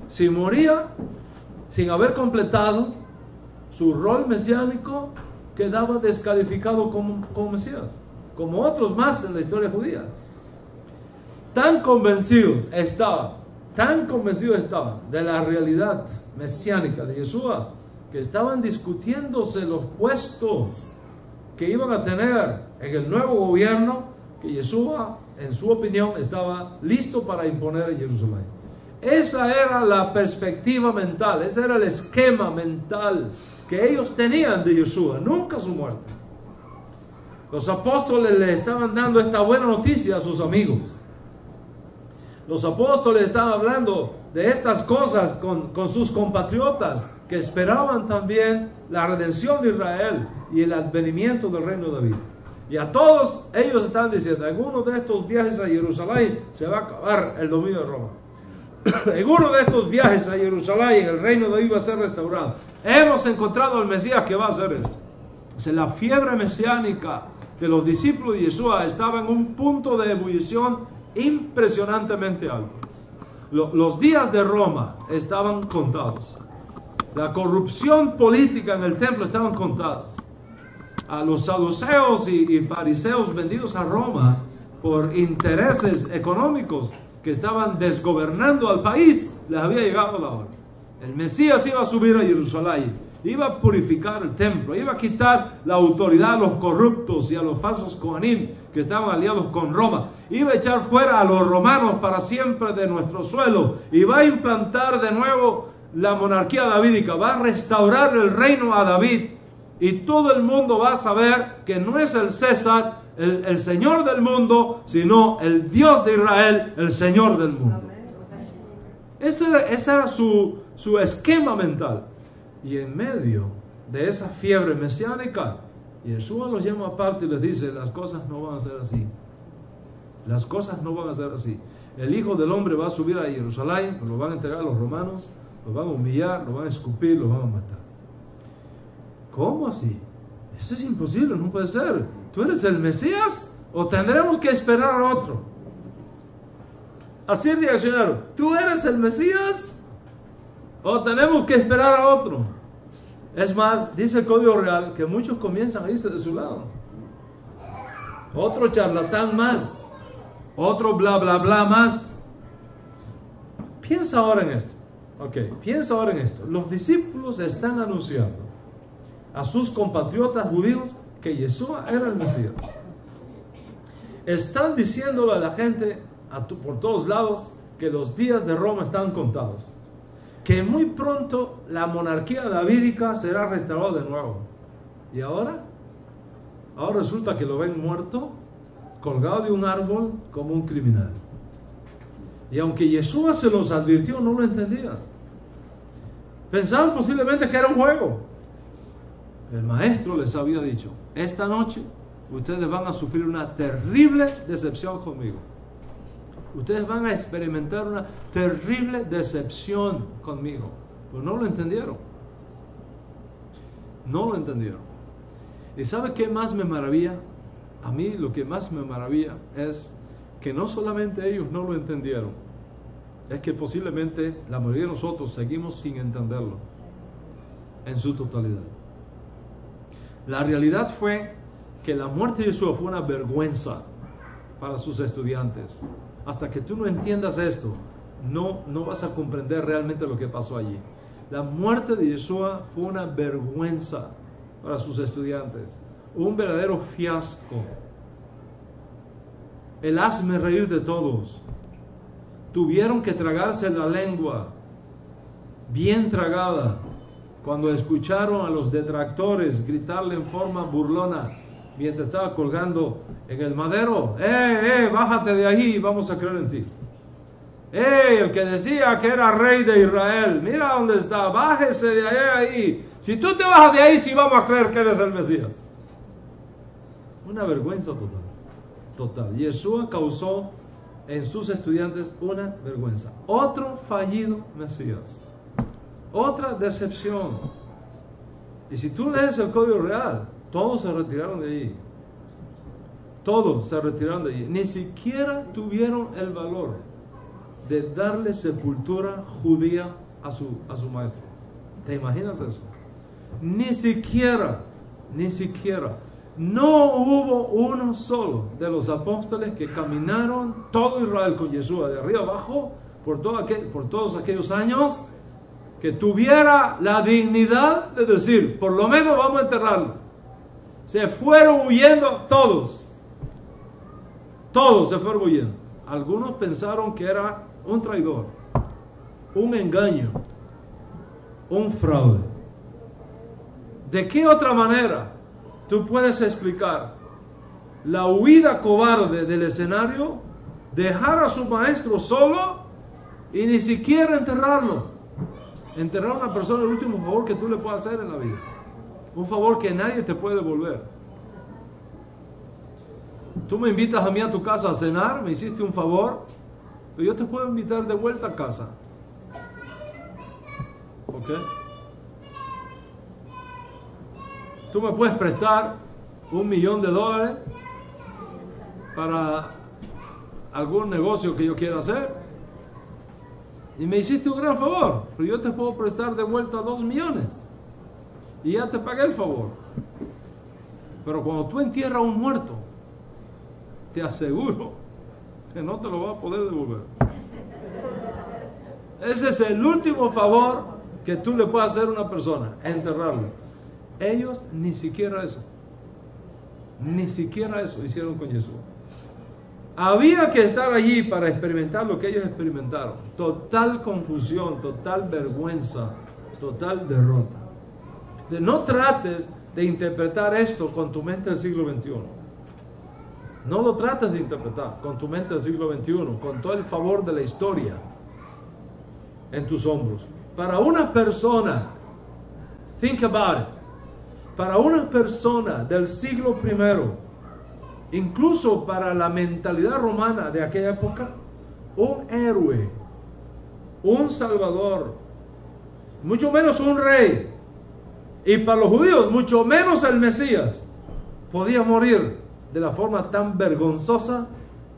Si moría sin haber completado su rol mesiánico, quedaba descalificado como Mesías, como otros más en la historia judía. Tan convencidos estaban de la realidad mesiánica de Yeshua, que estaban discutiéndose los puestos que iban a tener en el nuevo gobierno que Yeshua, en su opinión, estaba listo para imponer en Jerusalén. Esa era la perspectiva mental, ese era el esquema mental que ellos tenían de Yeshua, nunca su muerte. Los apóstoles le estaban dando esta buena noticia a sus amigos. Los apóstoles estaban hablando de estas cosas con sus compatriotas que esperaban también la redención de Israel y el advenimiento del reino de David. Y a todos ellos están diciendo, en uno de estos viajes a Jerusalén se va a acabar el dominio de Roma. En uno de estos viajes a Jerusalén el reino de David va a ser restaurado. Hemos encontrado al Mesías que va a hacer esto. O sea, la fiebre mesiánica de los discípulos de Yeshua estaba en un punto de ebullición impresionantemente alto. Los días de Roma estaban contados. La corrupción política en el templo estaban contadas. A los saduceos y fariseos vendidos a Roma por intereses económicos que estaban desgobernando al país, les había llegado la hora. El Mesías iba a subir a Jerusalén, iba a purificar el templo, iba a quitar la autoridad a los corruptos y a los falsos Kohanim que estaban aliados con Roma. Iba a echar fuera a los romanos para siempre de nuestro suelo y va a implantar de nuevo la monarquía davídica, va a restaurar el reino a David y todo el mundo va a saber que no es el César el Señor del mundo, sino el Dios de Israel, el Señor del mundo. Ese era su esquema mental. Y en medio de esa fiebre mesiánica, Yeshua los llama aparte y les dice: las cosas no van a ser así. Las cosas no van a ser así. El Hijo del Hombre va a subir a Jerusalén, lo van a entregar a los romanos, lo van a humillar, lo van a escupir, lo van a matar. ¿Cómo así? Eso es imposible, no puede ser. ¿Tú eres el Mesías o tendremos que esperar a otro? Así reaccionaron. ¿Tú eres el Mesías o tenemos que esperar a otro? Es más, dice el Código Real que muchos comienzan a irse de su lado. Otro charlatán más, otro bla bla bla más. Piensa ahora en esto. Piensa ahora en esto. Los discípulos están anunciando a sus compatriotas judíos que Yeshua era el Mesías. Están diciéndole a la gente por todos lados que los días de Roma están contados, que muy pronto la monarquía davídica será restaurada de nuevo. ¿Y ahora? Ahora resulta que lo ven muerto, colgado de un árbol como un criminal. Y aunque Yeshua se los advirtió, no lo entendían. Pensaban posiblemente que era un juego. El maestro les había dicho: esta noche ustedes van a sufrir una terrible decepción conmigo. Ustedes van a experimentar una terrible decepción conmigo. Pero no lo entendieron. No lo entendieron. ¿Y sabe qué más me maravilla? A mí lo que más me maravilla es que no solamente ellos no lo entendieron, es que posiblemente la mayoría de nosotros seguimos sin entenderlo en su totalidad. La realidad fue que la muerte de Jesús fue una vergüenza para sus estudiantes. Hasta que tú no entiendas esto, no vas a comprender realmente lo que pasó allí. La muerte de Yeshua fue una vergüenza para sus estudiantes, un verdadero fiasco. El hazme reír de todos. Tuvieron que tragarse la lengua bien tragada cuando escucharon a los detractores gritarle en forma burlona mientras estaba colgando en el madero: bájate de ahí, vamos a creer en ti. El que decía que era rey de Israel, mira dónde está, bájese de ahí. Si tú te bajas de ahí, sí vamos a creer que eres el Mesías. Una vergüenza total. Yeshua causó en sus estudiantes una vergüenza. Otro fallido Mesías. Otra decepción. Y si tú lees el Código Real, todos se retiraron de allí. Todos se retiraron de allí. Ni siquiera tuvieron el valor de darle sepultura judía a su maestro. ¿Te imaginas eso? Ni siquiera. No hubo uno solo de los apóstoles que caminaron todo Israel con Yeshua de arriba abajo por todos aquellos años, que tuviera la dignidad de decir: por lo menos vamos a enterrarlo. Se fueron huyendo todos. Todos se fueron huyendo. Algunos pensaron que era un traidor, un engaño, un fraude. ¿De qué otra manera tú puedes explicar la huida cobarde del escenario, dejar a su maestro solo y ni siquiera enterrarlo? Enterrar a una persona es el último favor que tú le puedes hacer en la vida. Un favor que nadie te puede devolver. Tú me invitas a mí a tu casa a cenar, me hiciste un favor, pero yo te puedo invitar de vuelta a casa. ¿Ok? Tú me puedes prestar $1,000,000 para algún negocio que yo quiera hacer y me hiciste un gran favor, pero yo te puedo prestar de vuelta 2 millones y ya te pagué el favor. Pero cuando tú entierras a un muerto, te aseguro que no te lo va a poder devolver. Ese es el último favor que tú le puedes hacer a una persona, enterrarlo. Ellos ni siquiera eso hicieron con Jesús. Había que estar allí para experimentar lo que ellos experimentaron. Total confusión, total vergüenza, total derrota. No trates de interpretar esto con tu mente del siglo XXI. No lo trates de interpretar con tu mente del siglo XXI, con todo el favor de la historia en tus hombros. Para una persona, think about it, para una persona del siglo I, incluso para la mentalidad romana de aquella época, un héroe, un salvador, mucho menos un rey, y para los judíos, mucho menos el Mesías, podía morir de la forma tan vergonzosa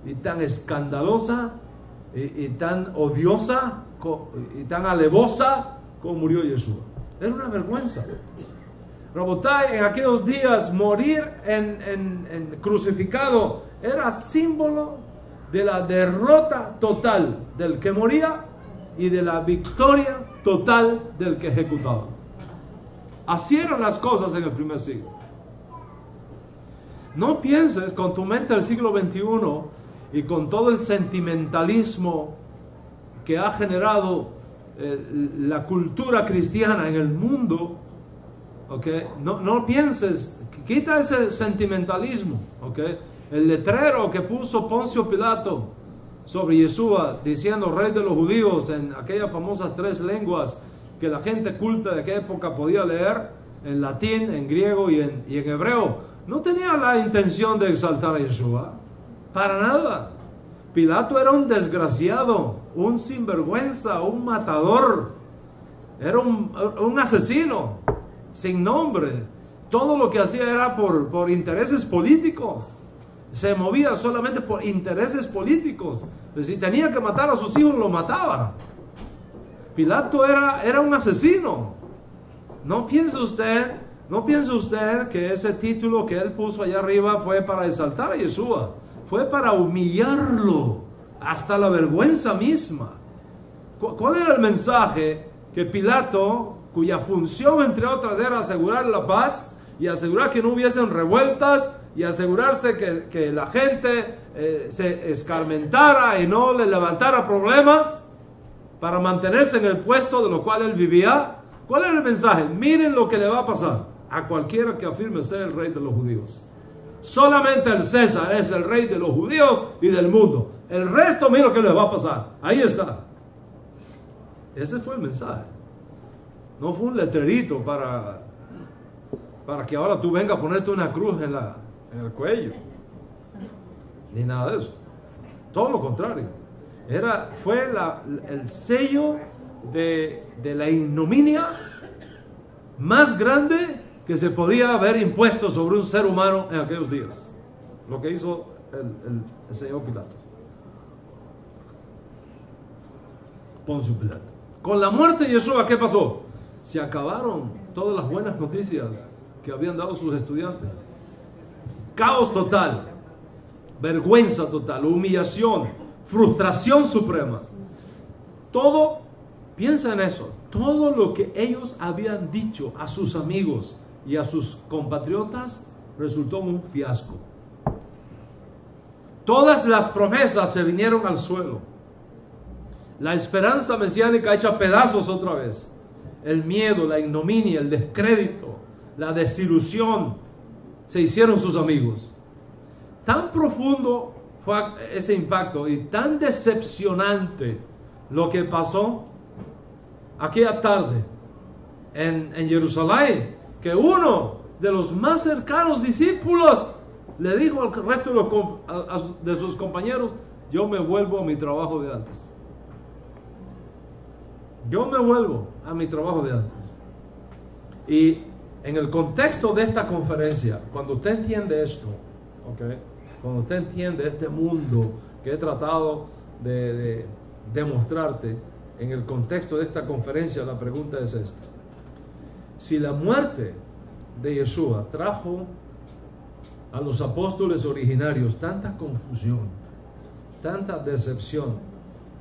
y tan escandalosa y tan odiosa y tan alevosa como murió Jesús. Era una vergüenza. Rabotai, en aquellos días morir en crucificado era símbolo de la derrota total del que moría y de la victoria total del que ejecutaba. Así eran las cosas en el primer siglo. No pienses con tu mente del siglo XXI y con todo el sentimentalismo que ha generado la cultura cristiana en el mundo, ¿okay? No pienses, quita ese sentimentalismo, ¿okay? El letrero que puso Poncio Pilato sobre Yeshua diciendo rey de los judíos en aquellas famosas 3 lenguas que la gente culta de aquella época podía leer, en latín, en griego y en hebreo, no tenía la intención de exaltar a Yeshua, para nada. Pilato era un desgraciado, un sinvergüenza, un matador, era un asesino sin nombre. Todo lo que hacía era por intereses políticos, se movía solamente por intereses políticos. Pues si tenía que matar a sus hijos, lo mataba. Pilato era un asesino. No piense usted que ese título que él puso allá arriba fue para exaltar a Yeshua. Fue para humillarlo hasta la vergüenza misma. ¿Cuál era el mensaje? Que Pilato, cuya función entre otras era asegurar la paz y asegurar que no hubiesen revueltas y asegurarse que la gente se escarmentara y no le levantara problemas para mantenerse en el puesto de lo cual él vivía. ¿Cuál era el mensaje? Miren lo que le va a pasar a cualquiera que afirme ser el rey de los judíos. Solamente el César es el rey de los judíos y del mundo. El resto, mira lo que les va a pasar. Ahí está. Ese fue el mensaje. No fue un letrerito para que ahora tú vengas a ponerte una cruz en el cuello. Ni nada de eso. Todo lo contrario. Fue el sello de la ignominia más grande que se podía haber impuesto sobre un ser humano en aquellos días. Lo que hizo el señor Pilato. Poncio Pilato. Con la muerte de Yeshua, ¿qué pasó? Se acabaron todas las buenas noticias que habían dado sus estudiantes. Caos total, vergüenza total, humillación, frustración supremas. Todo, piensa en eso, todo lo que ellos habían dicho a sus amigos y a sus compatriotas resultó un fiasco. Todas las promesas se vinieron al suelo. La esperanza mesiánica hecha pedazos otra vez. El miedo, la ignominia, el descrédito, la desilusión se hicieron sus amigos. Tan profundo fue ese impacto y tan decepcionante lo que pasó aquella tarde en Jerusalén, que uno de los más cercanos discípulos le dijo al resto de sus compañeros: yo me vuelvo a mi trabajo de antes. Yo me vuelvo a mi trabajo de antes. Y en el contexto de esta conferencia, cuando usted entiende esto, ¿okay? Cuando usted entiende este mundo que he tratado de demostrarte, en el contexto de esta conferencia, la pregunta es esta: si la muerte de Yeshua trajo a los apóstoles originarios tanta confusión, tanta decepción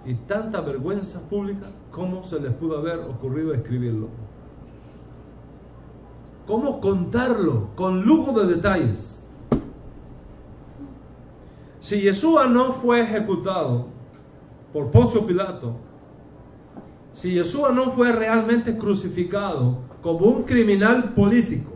y tanta vergüenza pública, ¿cómo se les pudo haber ocurrido escribirlo? ¿Cómo contarlo con lujo de detalles? Si Yeshua no fue ejecutado por Poncio Pilato, si Yeshua no fue realmente crucificado como un criminal político,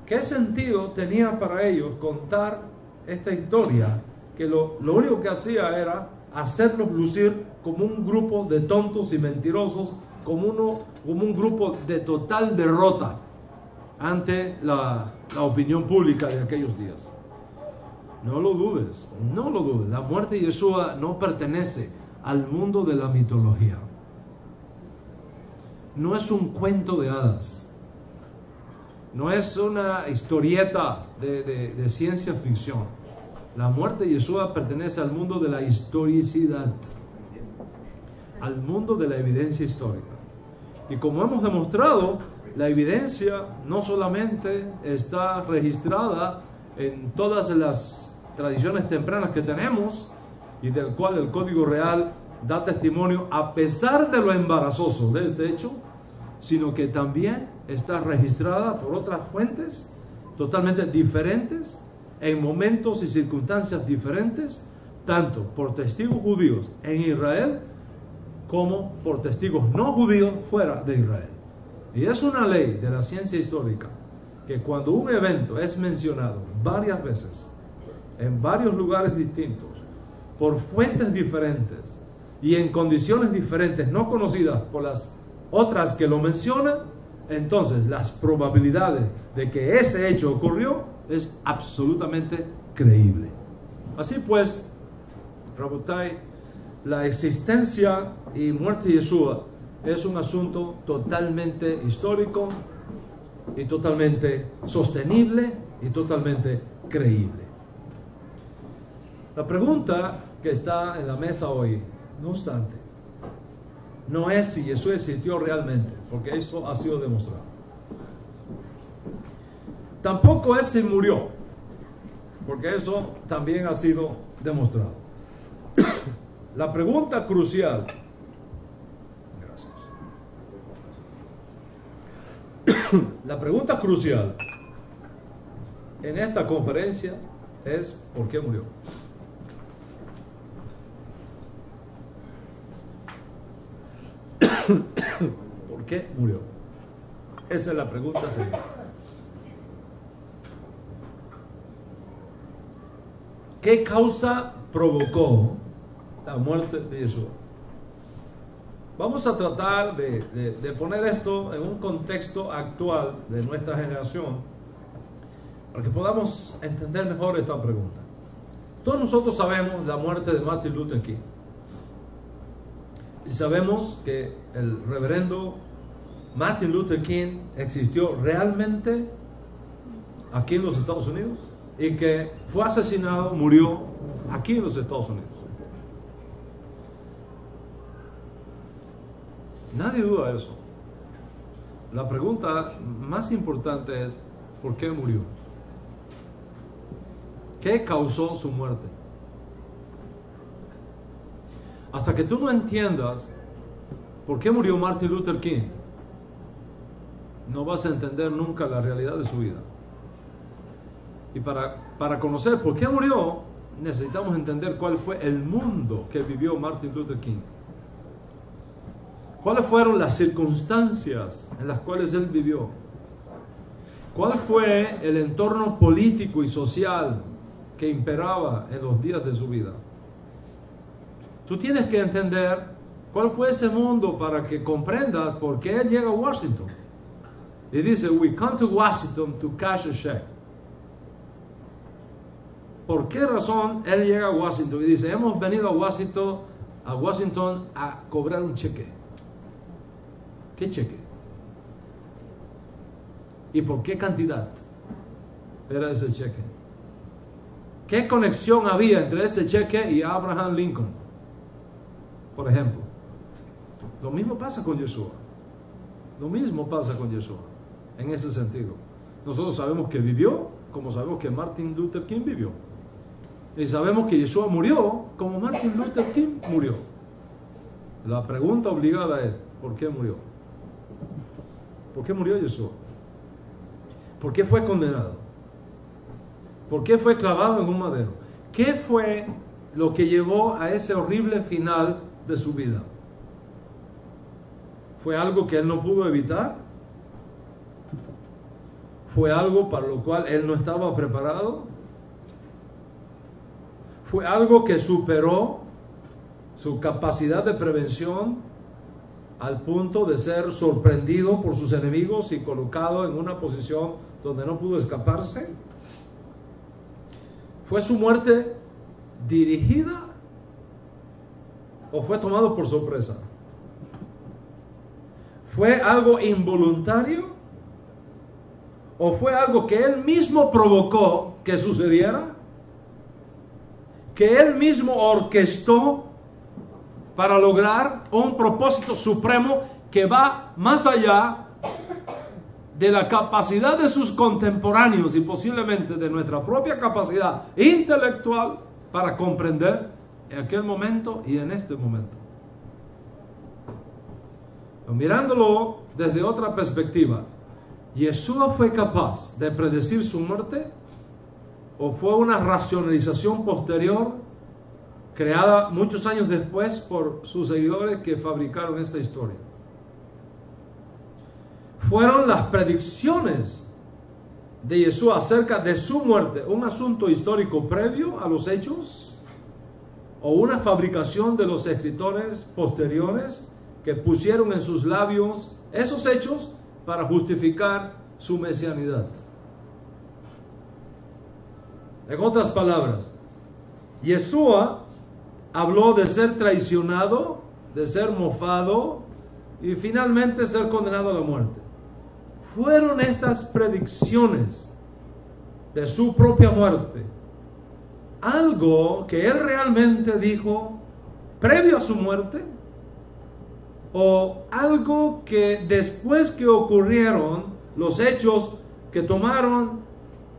¿qué sentido tenía para ellos contar esta historia que lo único que hacía era hacerlos lucir como un grupo de tontos y mentirosos, como un grupo de total derrota ante la opinión pública de aquellos días? No lo dudes, no lo dudes. La muerte de Yeshua no pertenece al mundo de la mitología. No es un cuento de hadas. No es una historieta de ciencia ficción. La muerte de Yeshua pertenece al mundo de la historicidad, al mundo de la evidencia histórica. Y como hemos demostrado, la evidencia no solamente está registrada en todas las tradiciones tempranas que tenemos y del cual el Código Real da testimonio a pesar de lo embarazoso de este hecho, sino que también está registrada por otras fuentes totalmente diferentes, en momentos y circunstancias diferentes, tanto por testigos judíos en Israel como por testigos no judíos fuera de Israel. Y es una ley de la ciencia histórica que cuando un evento es mencionado varias veces en varios lugares distintos por fuentes diferentes y en condiciones diferentes no conocidas por las otras que lo mencionan, entonces las probabilidades de que ese hecho ocurrió es absolutamente creíble. Así pues, Rabotai, la existencia y muerte de Yeshua es un asunto totalmente histórico y totalmente sostenible y totalmente creíble. La pregunta que está en la mesa hoy, no obstante, no es si Jesús existió realmente, porque eso ha sido demostrado. Tampoco es si murió, porque eso también ha sido demostrado. La pregunta crucial, la pregunta crucial en esta conferencia es ¿por qué murió? ¿Por qué murió? Esa es la pregunta seria. ¿Qué causa provocó la muerte de Yeshua? Vamos a tratar de poner esto en un contexto actual de nuestra generación para que podamos entender mejor esta pregunta. Todos nosotros sabemos la muerte de Martin Luther King. Y sabemos que el reverendo Martin Luther King existió realmente aquí en los Estados Unidos y que fue asesinado, murió aquí en los Estados Unidos. Nadie duda de eso. La pregunta más importante es ¿por qué murió? ¿Qué causó su muerte? Hasta que tú no entiendas por qué murió Martin Luther King, no vas a entender nunca la realidad de su vida. Y para conocer por qué murió, necesitamos entender cuál fue el mundo que vivió Martin Luther King. ¿Cuáles fueron las circunstancias en las cuales él vivió? ¿Cuál fue el entorno político y social que imperaba en los días de su vida? Tú tienes que entender cuál fue ese mundo para que comprendas por qué él llega a Washington. Y dice, we come to Washington to cash a check. ¿Por qué razón él llega a Washington? Y dice, hemos venido a Washington a cobrar un cheque. ¿Qué cheque? ¿Y por qué cantidad era ese cheque? ¿Qué conexión había entre ese cheque y Abraham Lincoln, por ejemplo? Lo mismo pasa con Yeshua. Lo mismo pasa con Yeshua, en ese sentido. Nosotros sabemos que vivió, como sabemos que Martin Luther King vivió. Y sabemos que Yeshua murió como Martin Luther King murió. La pregunta obligada es, ¿por qué murió? ¿Por qué murió Yeshua? ¿Por qué fue condenado? ¿Por qué fue clavado en un madero? ¿Qué fue lo que llevó a ese horrible final de su vida? ¿Fue algo que él no pudo evitar? ¿Fue algo para lo cual él no estaba preparado? ¿Fue algo que superó su capacidad de prevención al punto de ser sorprendido por sus enemigos y colocado en una posición donde no pudo escaparse? ¿Fue su muerte dirigida o fue tomado por sorpresa? ¿Fue algo involuntario o fue algo que él mismo provocó que sucediera? ¿Que él mismo orquestó para lograr un propósito supremo que va más allá de la capacidad de sus contemporáneos y posiblemente de nuestra propia capacidad intelectual para comprender en aquel momento y en este momento? Mirándolo desde otra perspectiva, ¿Yeshua fue capaz de predecir su muerte o fue una racionalización posterior creada muchos años después por sus seguidores que fabricaron esta historia? ¿Fueron las predicciones de Yeshua acerca de su muerte un asunto histórico previo a los hechos o una fabricación de los escritores posteriores que pusieron en sus labios esos hechos para justificar su mesianidad? En otras palabras, Yeshua habló de ser traicionado, de ser mofado y finalmente ser condenado a la muerte. ¿Fueron estas predicciones de su propia muerte algo que él realmente dijo previo a su muerte? ¿O algo que después que ocurrieron los hechos que tomaron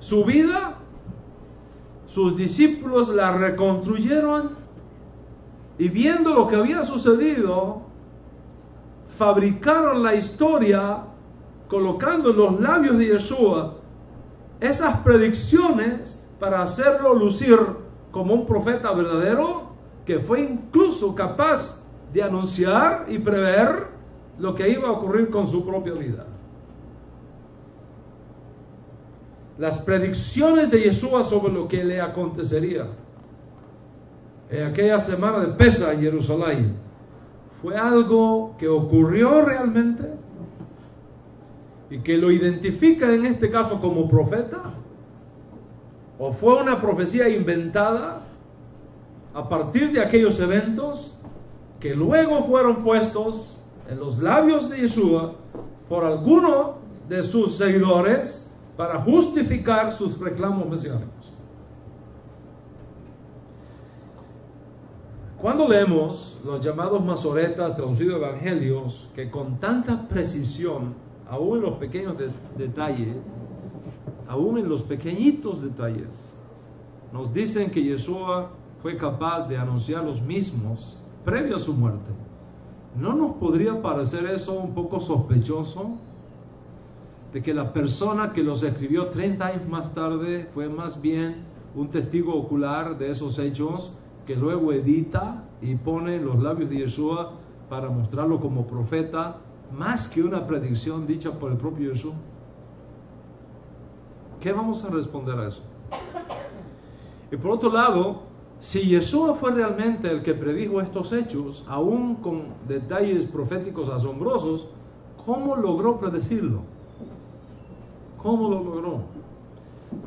su vida, sus discípulos la reconstruyeron y viendo lo que había sucedido, fabricaron la historia colocando en los labios de Yeshua esas predicciones para hacerlo lucir como un profeta verdadero que fue incluso capaz de anunciar y prever lo que iba a ocurrir con su propia vida? Las predicciones de Yeshua sobre lo que le acontecería en aquella semana de Pesaj en Jerusalén, ¿fue algo que ocurrió realmente y que lo identifica en este caso como profeta? ¿O fue una profecía inventada a partir de aquellos eventos que luego fueron puestos en los labios de Yeshua por alguno de sus seguidores para justificar sus reclamos mesiánicos? Cuando leemos los llamados masoretas, traducidos evangelios, que con tanta precisión, aún en los pequeños detalles, aún en los pequeñitos detalles, nos dicen que Yeshua fue capaz de anunciar los mismos previo a su muerte, ¿no nos podría parecer eso un poco sospechoso? De que la persona que los escribió 30 años más tarde fue más bien un testigo ocular de esos hechos que luego edita y pone en los labios de Yeshua para mostrarlo como profeta, más que una predicción dicha por el propio Yeshua. ¿Qué vamos a responder a eso? Y por otro lado, si Yeshua fue realmente el que predijo estos hechos, aún con detalles proféticos asombrosos, ¿cómo logró predecirlo? ¿Cómo lo logró?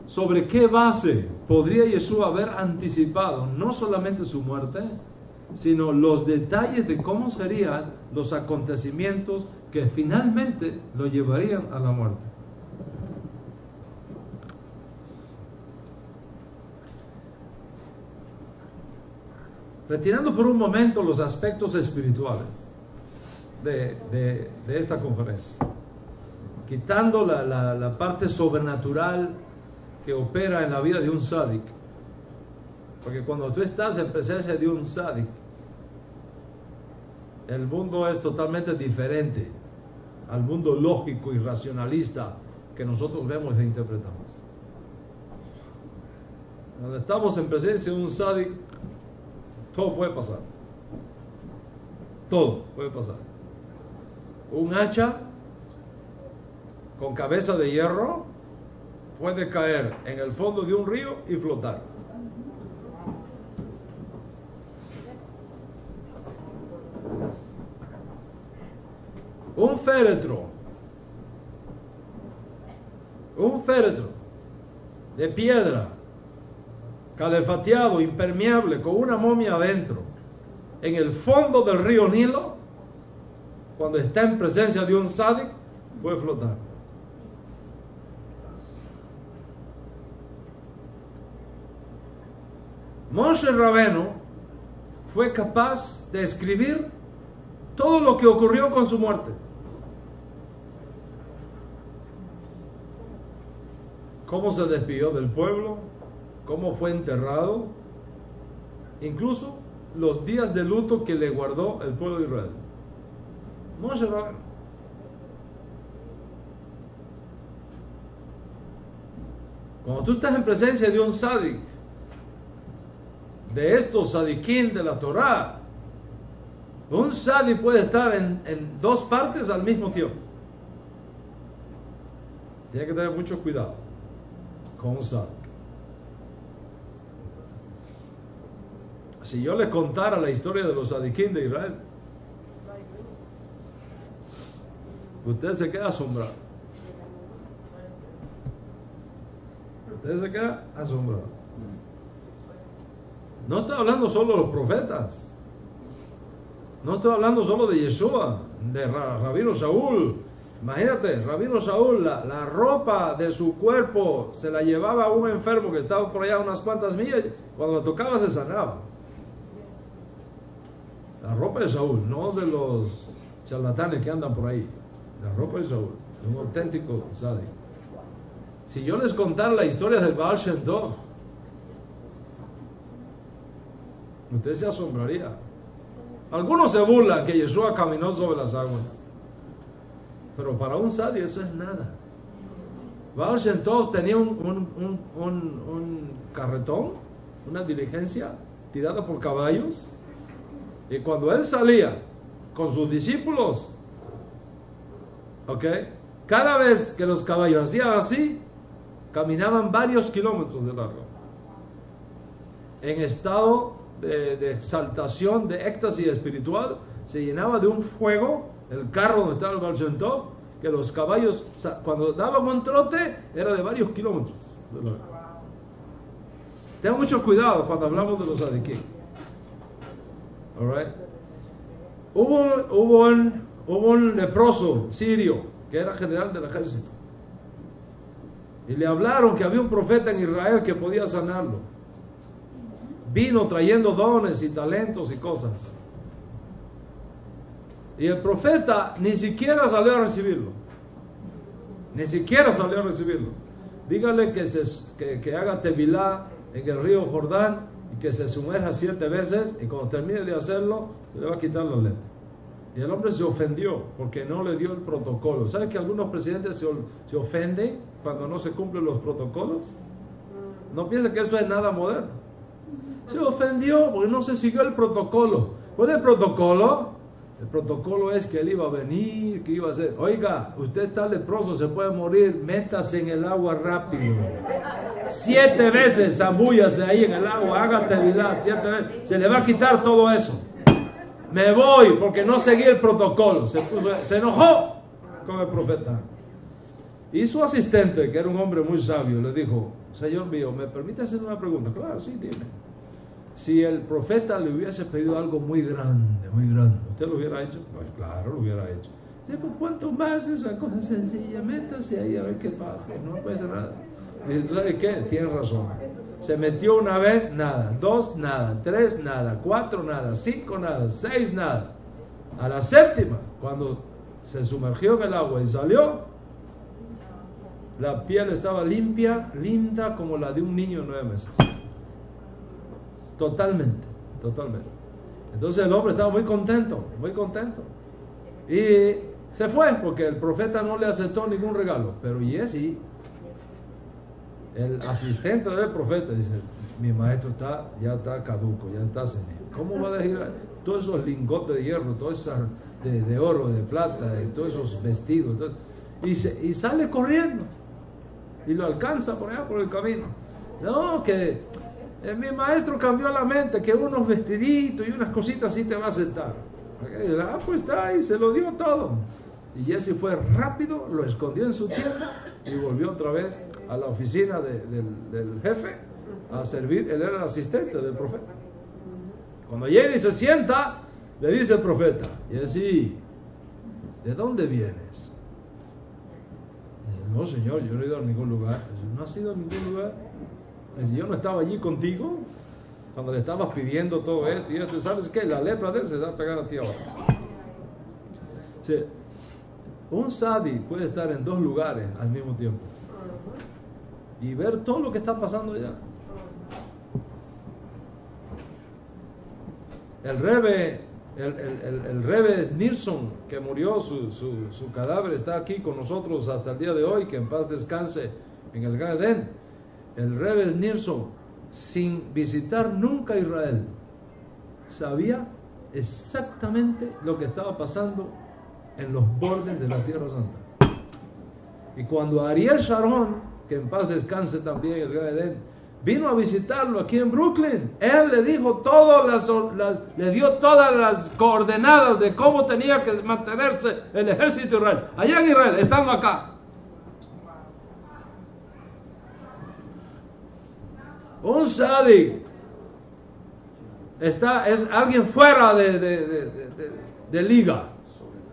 ¿Sobre qué base podría Yeshua haber anticipado no solamente su muerte, sino los detalles de cómo serían los acontecimientos que finalmente lo llevarían a la muerte? Retirando por un momento los aspectos espirituales de esta conferencia, quitando la parte sobrenatural que opera en la vida de un sádic, Porque cuando tú estás en presencia de un sádic, el mundo es totalmente diferente al mundo lógico y racionalista que nosotros vemos e interpretamos. Cuando estamos en presencia de un sádic, todo puede pasar. Todo puede pasar. Un hacha con cabeza de hierro puede caer en el fondo de un río y flotar. Un féretro de piedra, calefateado, impermeable, con una momia adentro, en el fondo del río Nilo, cuando está en presencia de un sádic, puede flotar. Moshe Rabenu fue capaz de escribir todo lo que ocurrió con su muerte. Cómo se despidió del pueblo, cómo fue enterrado, incluso los días de luto que le guardó el pueblo de Israel. Moshe Rabenu. Cuando tú estás en presencia de un sádic, de estos sadiquín de la Torah, un sádic puede estar en dos partes al mismo tiempo. Tiene que tener mucho cuidado con un sádic. Si yo le contara la historia de los sadiquín de Israel, usted se queda asombrado. Usted se queda asombrado. No estoy hablando solo de los profetas. No estoy hablando solo de Yeshua, de Rabino Shaul. Imagínate, Rabino Shaul, la ropa de su cuerpo se la llevaba a un enfermo que estaba por allá unas cuantas millas. Cuando lo tocaba se sanaba. La ropa de Shaul, no de los charlatanes que andan por ahí. La ropa de Shaul, un auténtico sádico. Si yo les contara la historia del Baal Shem Tov, usted se asombraría. Algunos se burlan que Yeshua caminó sobre las aguas, pero para un sádico eso es nada. Baal Shem Tov tenía un carretón, una diligencia tirada por caballos, y cuando él salía con sus discípulos, cada vez que los caballos hacían así, caminaban varios kilómetros de largo, en estado de exaltación, de éxtasis espiritual. Se llenaba de un fuego el carro donde estaba el Baal Shem Tov, que los caballos, cuando daban un trote, era de varios kilómetros de largo. Tengan mucho cuidado cuando hablamos de los sadiquín. Alright. Hubo un leproso sirio que era general del ejército, y le hablaron que había un profeta en Israel que podía sanarlo. Vino trayendo dones y talentos y cosas, y el profeta ni siquiera salió a recibirlo. Ni siquiera salió a recibirlo. Dígale que haga tevilá en el río Jordán y que se sumerja 7 veces, y cuando termine de hacerlo le va a quitar la lepra. Y el hombre se ofendió porque no le dio el protocolo. ¿Sabes que algunos presidentes se ofenden cuando no se cumplen los protocolos? No piensen que eso es nada moderno. Se ofendió porque no se siguió el protocolo. ¿Cuál es el protocolo? El protocolo es que él iba a venir, que iba a hacer. Oiga, usted está leproso, se puede morir, métase en el agua rápido. 7 veces zambúllase ahí en el agua, haga tevilá 7 veces. Se le va a quitar todo eso. Me voy porque no seguí el protocolo. Se enojó con el profeta. Y su asistente, que era un hombre muy sabio, le dijo: Señor mío, ¿me permite hacer una pregunta? Claro, sí, dime. Si el profeta le hubiese pedido algo muy grande, ¿usted lo hubiera hecho? Pues claro, lo hubiera hecho. Sí, pues cuanto más esa cosa sencilla, métase ahí a ver qué pasa, no puede ser nada. Y dice: ¿sabe qué? Tiene razón. Se metió una vez, nada. 2, nada. 3, nada. 4, nada. 5, nada. 6, nada. A la 7ª, cuando se sumergió en el agua y salió, la piel estaba limpia, linda como la de un niño de 9 meses. Totalmente, totalmente. Entonces el hombre estaba muy contento, muy contento. Y se fue porque el profeta no le aceptó ningún regalo. Pero Jesse, el asistente del profeta, dice: mi maestro ya está caduco, ya está senil. ¿Cómo va a dejar todos esos lingotes de hierro, todas esas de oro, de plata, de todos esos vestidos? Y sale corriendo y lo alcanza por allá por el camino. No, que mi maestro cambió la mente, que unos vestiditos y unas cositas así te va a aceptar. Pues está ahí, se lo dio todo. Y Jesse fue rápido, lo escondió en su tienda y volvió otra vez a la oficina del jefe a servir. Él era el asistente del profeta. Cuando llega y se sienta, le dice el profeta: Jesse, ¿de dónde vienes? Dice: no, señor, yo no he ido a ningún lugar. Dice: ¿no has ido a ningún lugar? Dice: yo no estaba allí contigo cuando le estabas pidiendo todo esto y esto. ¿Sabes qué? La lepra de él se va a pegar a ti ahora. Dice: un sadi puede estar en dos lugares al mismo tiempo y ver todo lo que está pasando allá. El Rebbe Nilsson, que murió, su cadáver está aquí con nosotros hasta el día de hoy, que en paz descanse en el Gan Eden. El Rebbe Nilsson, sin visitar nunca Israel, sabía exactamente lo que estaba pasando en los bordes de la Tierra Santa. Y cuando Ariel Sharon, que en paz descanse también el Gan Eden, vino a visitarlo aquí en Brooklyn, él le dijo le dio todas las coordenadas de cómo tenía que mantenerse el ejército de Israel, allá en Israel, estando acá. Un Sadik es alguien fuera de liga.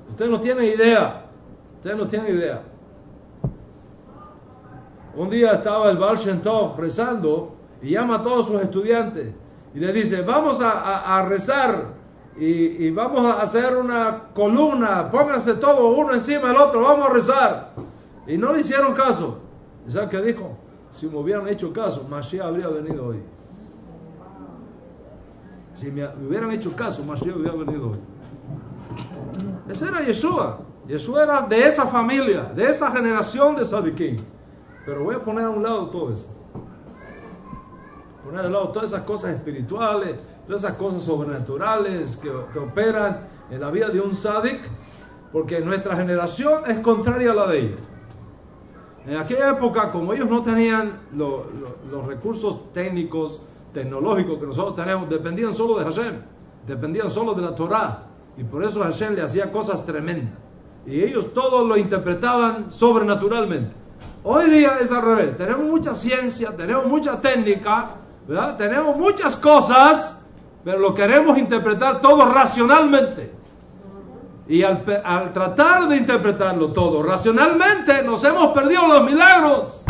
Usted no tiene idea. Usted no tiene idea. Un día estaba el Baal Shem Tov rezando y llama a todos sus estudiantes y le dice: vamos a rezar y vamos a hacer una columna, pónganse todos uno encima del otro, vamos a rezar. Y no le hicieron caso. ¿Y sabe qué dijo? Si me hubieran hecho caso, Mashiach habría venido hoy. Si me hubieran hecho caso, Mashiach habría venido hoy. Ese era Yeshua. Yeshua era de esa familia, de esa generación de Sadikim. Pero voy a poner a un lado todo eso. Poner a un lado todas esas cosas espirituales, todas esas cosas sobrenaturales que operan en la vida de un Sadik, porque nuestra generación es contraria a la de ellos. En aquella época, como ellos no tenían los recursos técnicos, tecnológicos que nosotros tenemos, dependían solo de Hashem, dependían solo de la Torah, y por eso Hashem le hacía cosas tremendas. Y ellos todos lo interpretaban sobrenaturalmente. Hoy día es al revés, tenemos mucha ciencia, tenemos mucha técnica, ¿verdad? Tenemos muchas cosas, pero lo queremos interpretar todo racionalmente. Y al tratar de interpretarlo todo racionalmente, nos hemos perdido los milagros.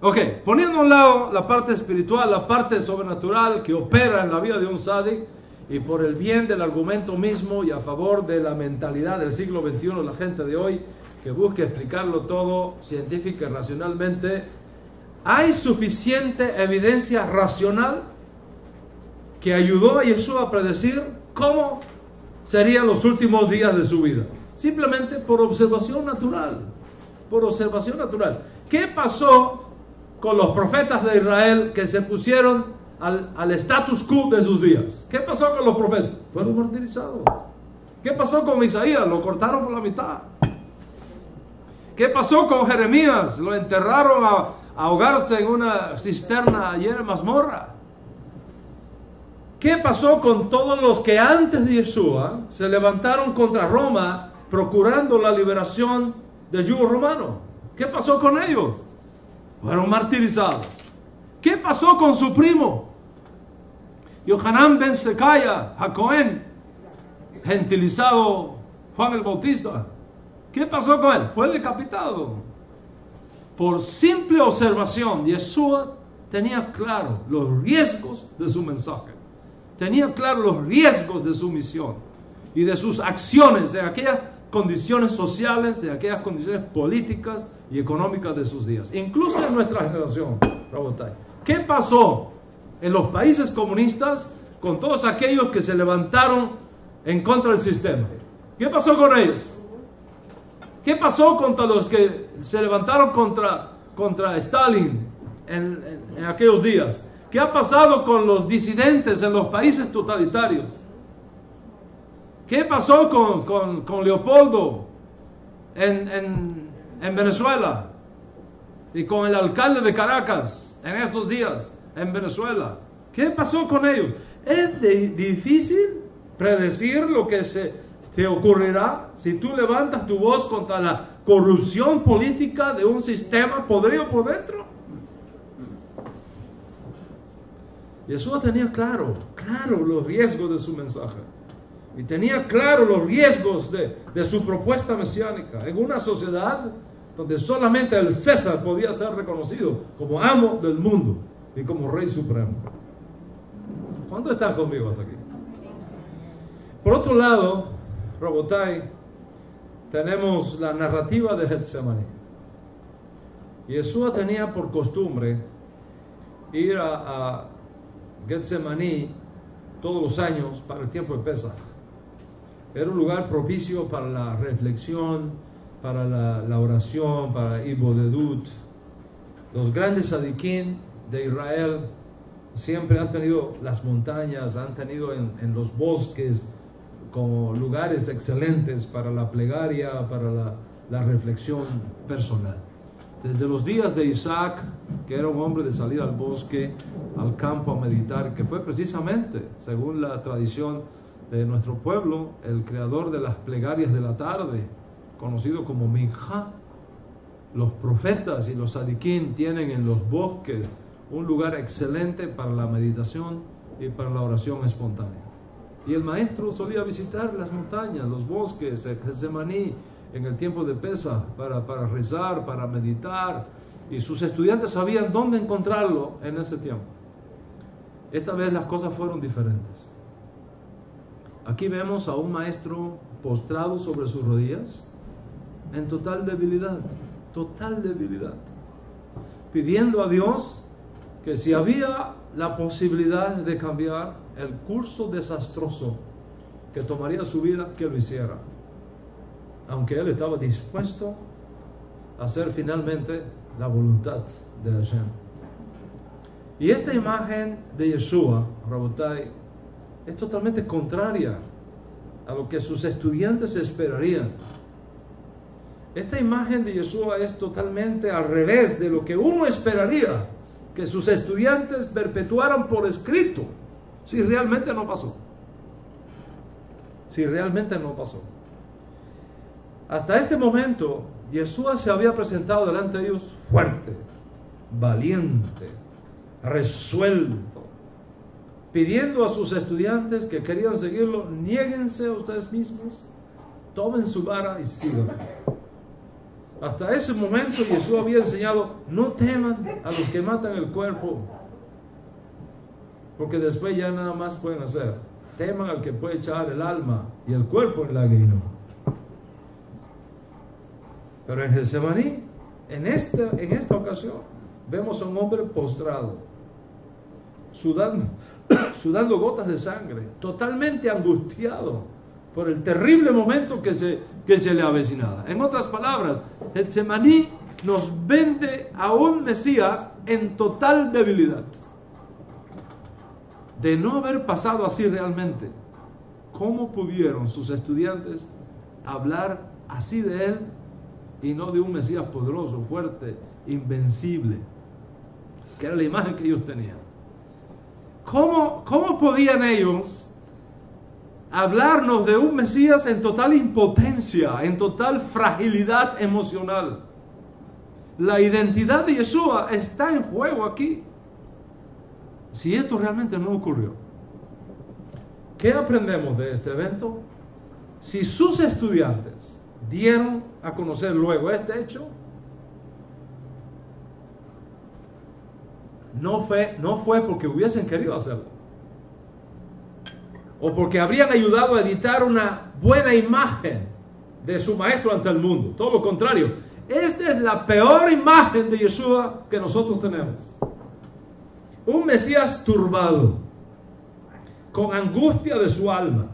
Ok, poniendo a un lado la parte espiritual, la parte sobrenatural que opera en la vida de un Sadik, y por el bien del argumento mismo y a favor de la mentalidad del siglo XXI, la gente de hoy que busca explicarlo todo científica y racionalmente, ¿hay suficiente evidencia racional que ayudó a Yeshua a predecir cómo serían los últimos días de su vida? Simplemente por observación natural. Por observación natural. ¿Qué pasó con los profetas de Israel que se pusieron al status quo de sus días? ¿Qué pasó con los profetas? Fueron martirizados. ¿Qué pasó con Isaías? Lo cortaron por la mitad. ¿Qué pasó con Jeremías? Lo enterraron a ahogarse en una cisterna llena de mazmorra. ¿Qué pasó con todos los que antes de Yeshua se levantaron contra Roma procurando la liberación del yugo romano? ¿Qué pasó con ellos? Fueron martirizados. ¿Qué pasó con su primo? Yohanan ben Sekaya, Jacoén, gentilizado Juan el Bautista. ¿Qué pasó con él? Fue decapitado. Por simple observación, Yeshua tenía claro los riesgos de su mensaje. Tenía claro los riesgos de su misión y de sus acciones, de aquellas condiciones sociales, de aquellas condiciones políticas y económicas de sus días. Incluso en nuestra generación, Rabotai. ¿Qué pasó en los países comunistas con todos aquellos que se levantaron en contra del sistema? ¿Qué pasó con ellos? ¿Qué pasó contra los que se levantaron contra Stalin en aquellos días? ¿Qué ha pasado con los disidentes en los países totalitarios? ¿Qué pasó con Leopoldo en Venezuela? Y con el alcalde de Caracas en estos días en Venezuela. ¿Qué pasó con ellos? Es difícil predecir lo que te ocurrirá si tú levantas tu voz contra la corrupción política de un sistema podrido por dentro. Jesús tenía claro los riesgos de su mensaje. Y tenía claro los riesgos de su propuesta mesiánica en una sociedad donde solamente el César podía ser reconocido como amo del mundo y como rey supremo. ¿Cuántos están conmigo hasta aquí? Por otro lado, Rabotai, tenemos la narrativa de Getsemaní. Jesús tenía por costumbre ir a Getsemaní todos los años para el tiempo de Pesaj. Era un lugar propicio para la reflexión, para la oración, para Ibodedut. Los grandes tzadikim de Israel siempre han tenido las montañas, han tenido en los bosques como lugares excelentes para la plegaria, para la reflexión personal. Desde los días de Isaac, que era un hombre de salir al bosque, al campo a meditar, que fue precisamente, según la tradición de nuestro pueblo, el creador de las plegarias de la tarde, conocido como Minjá. Los profetas y los tzadikim tienen en los bosques un lugar excelente para la meditación y para la oración espontánea. Y el maestro solía visitar las montañas, los bosques, el Getsemaní, en el tiempo de Pesaj, para rezar, para meditar, y sus estudiantes sabían dónde encontrarlo en ese tiempo. Esta vez las cosas fueron diferentes. Aquí vemos a un maestro postrado sobre sus rodillas, en total debilidad, pidiendo a Dios que si había la posibilidad de cambiar el curso desastroso que tomaría su vida, que lo hiciera, aunque él estaba dispuesto a hacer finalmente la voluntad de Hashem. Y esta imagen de Yeshua, Rabotai, es totalmente contraria a lo que sus estudiantes esperarían. Esta imagen de Yeshua es totalmente al revés de lo que uno esperaría que sus estudiantes perpetuaran por escrito, si realmente no pasó. Hasta este momento, Yeshua se había presentado delante de ellos fuerte, valiente, resuelto, pidiendo a sus estudiantes que querían seguirlo: niéguense a ustedes mismos, tomen su vara y síganme. Hasta ese momento Jesús había enseñado: no teman a los que matan el cuerpo, porque después ya nada más pueden hacer. Teman al que puede echar el alma y el cuerpo en la Gehinnom. Pero en Getsemaní, en esta ocasión, vemos a un hombre postrado, sudando gotas de sangre, totalmente angustiado por el terrible momento que se le avecinaba. En otras palabras, Getsemaní nos vende a un Mesías en total debilidad. De no haber pasado así realmente, ¿cómo pudieron sus estudiantes hablar así de él y no de un Mesías poderoso, fuerte, invencible, que era la imagen que ellos tenían? ¿Cómo podían ellos hablarnos de un Mesías en total impotencia, en total fragilidad emocional? La identidad de Yeshua está en juego aquí. Si esto realmente no ocurrió, ¿qué aprendemos de este evento? Si sus estudiantes dieron a conocer luego este hecho, no fue porque hubiesen querido hacerlo, o porque habrían ayudado a editar una buena imagen de su maestro ante el mundo. Todo lo contrario, esta es la peor imagen de Yeshua que nosotros tenemos. un Mesías turbado, con angustia de su alma,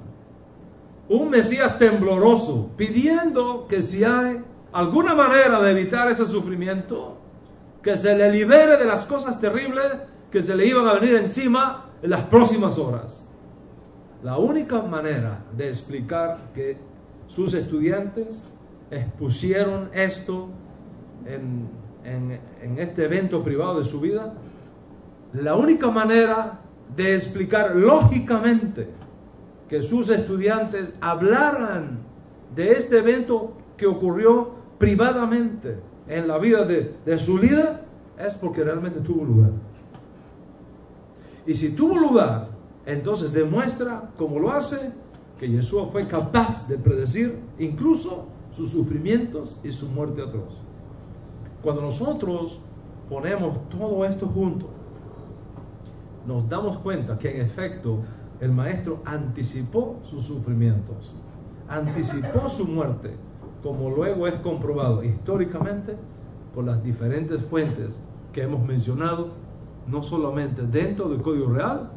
un Mesías tembloroso, pidiendo que si hay alguna manera de evitar ese sufrimiento, que se le libere de las cosas terribles que se le iban a venir encima en las próximas horas. La única manera de explicar que sus estudiantes expusieron esto en este evento privado de su vida, la única manera de explicar lógicamente que sus estudiantes hablaran de este evento que ocurrió privadamente en la vida de su líder, es porque realmente tuvo lugar. Y si tuvo lugar, entonces demuestra, como lo hace, que Yeshua fue capaz de predecir incluso sus sufrimientos y su muerte atroz. Cuando nosotros ponemos todo esto junto, nos damos cuenta que en efecto el maestro anticipó sus sufrimientos, anticipó su muerte, como luego es comprobado históricamente por las diferentes fuentes que hemos mencionado, no solamente dentro del Código Real,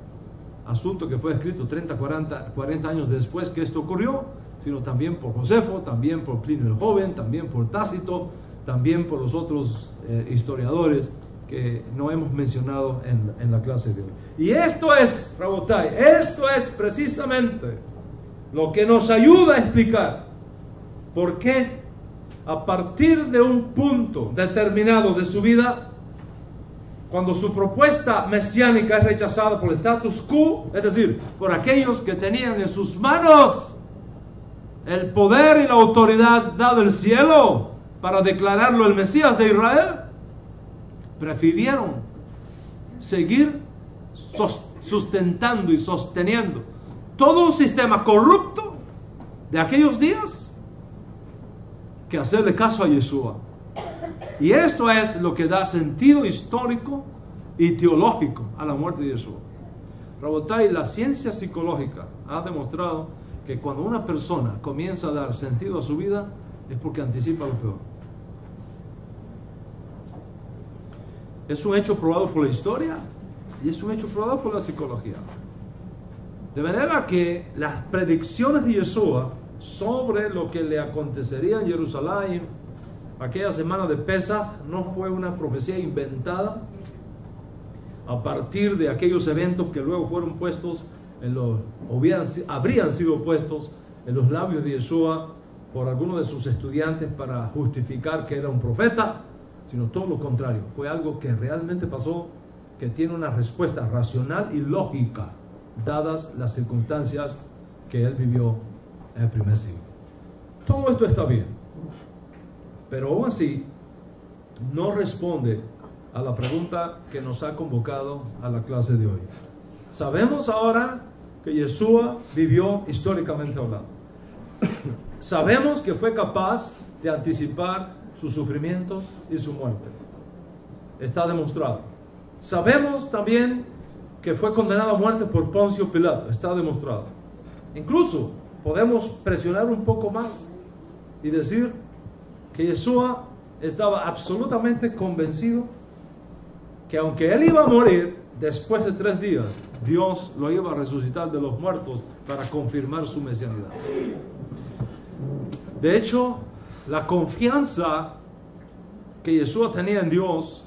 asunto que fue escrito 30, 40 años después que esto ocurrió, sino también por Josefo, también por Plinio el Joven, también por Tácito, también por los otros historiadores que no hemos mencionado en la clase de hoy. Y esto es, Rabotai, esto es precisamente lo que nos ayuda a explicar por qué a partir de un punto determinado de su vida, cuando su propuesta mesiánica es rechazada por el status quo, es decir, por aquellos que tenían en sus manos el poder y la autoridad dado del cielo para declararlo el Mesías de Israel, prefirieron seguir sustentando y sosteniendo todo un sistema corrupto de aquellos días que hacerle caso a Yeshua. Y esto es lo que da sentido histórico y teológico a la muerte de Yeshua. Rabotai, la ciencia psicológica ha demostrado que cuando una persona comienza a dar sentido a su vida es porque anticipa lo peor. Es un hecho probado por la historia y es un hecho probado por la psicología. De manera que las predicciones de Yeshua sobre lo que le acontecería en Jerusalén aquella semana de Pesaj no fue una profecía inventada a partir de aquellos eventos que luego fueron puestos habrían sido puestos en los labios de Yeshua por algunos de sus estudiantes para justificar que era un profeta, sino todo lo contrario. Fue algo que realmente pasó, que tiene una respuesta racional y lógica dadas las circunstancias que él vivió en el primer siglo. Todo esto está bien, pero aún así no responde a la pregunta que nos ha convocado a la clase de hoy. Sabemos ahora que Yeshua vivió históricamente hablando. Sabemos que fue capaz de anticipar sus sufrimientos y su muerte. Está demostrado. Sabemos también que fue condenado a muerte por Poncio Pilato. Está demostrado. Incluso podemos presionar un poco más y decir que Yeshua estaba absolutamente convencido que aunque él iba a morir después de 3 días, Dios lo iba a resucitar de los muertos para confirmar su mesianidad. De hecho, la confianza que Yeshua tenía en Dios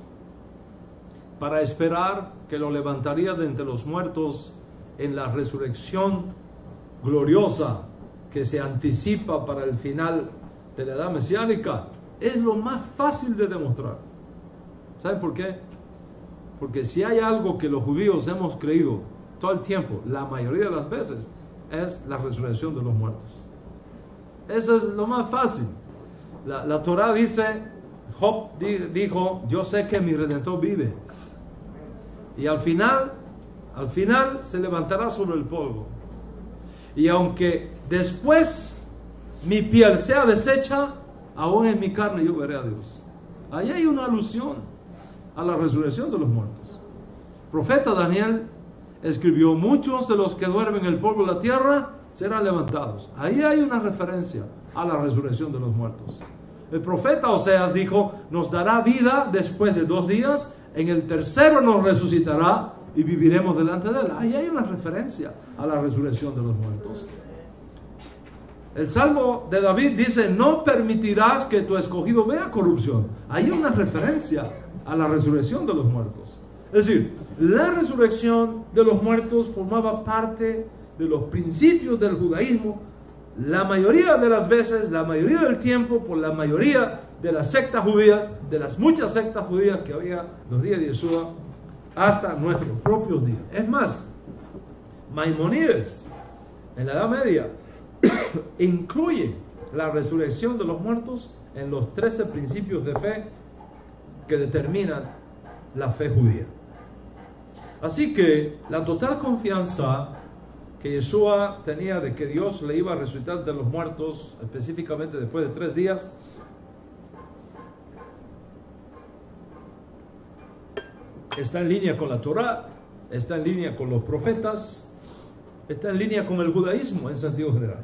para esperar que lo levantaría de entre los muertos en la resurrección gloriosa que se anticipa para el final de la edad mesiánica, es lo más fácil de demostrar. ¿Saben por qué? Porque si hay algo que los judíos hemos creído todo el tiempo, la mayoría de las veces, es la resurrección de los muertos. Eso es lo más fácil. La Torah dice, Job dijo, yo sé que mi Redentor vive. Y al final se levantará sobre el polvo. Y aunque después mi piel sea deshecha, aún en mi carne yo veré a Dios. Ahí hay una alusión a la resurrección de los muertos. El profeta Daniel escribió, muchos de los que duermen en el polvo de la tierra serán levantados. Ahí hay una referencia a la resurrección de los muertos. El profeta Oseas dijo, nos dará vida después de 2 días, en el tercero nos resucitará y viviremos delante de Él. Ahí hay una referencia a la resurrección de los muertos. El Salmo de David dice, no permitirás que tu escogido vea corrupción. Ahí hay una referencia a la resurrección de los muertos. Es decir, la resurrección de los muertos formaba parte de los principios del judaísmo, la mayoría de las veces, la mayoría del tiempo, por la mayoría de las sectas judías, de las muchas sectas judías que había los días de Yeshua, hasta nuestros propios días. Es más, Maimónides, en la Edad Media, incluye la resurrección de los muertos en los 13 principios de fe que determinan la fe judía. Así que la total confianza que Yeshua tenía de que Dios le iba a resucitar de los muertos, específicamente después de 3 días, está en línea con la Torá, está en línea con los profetas, está en línea con el judaísmo en sentido general.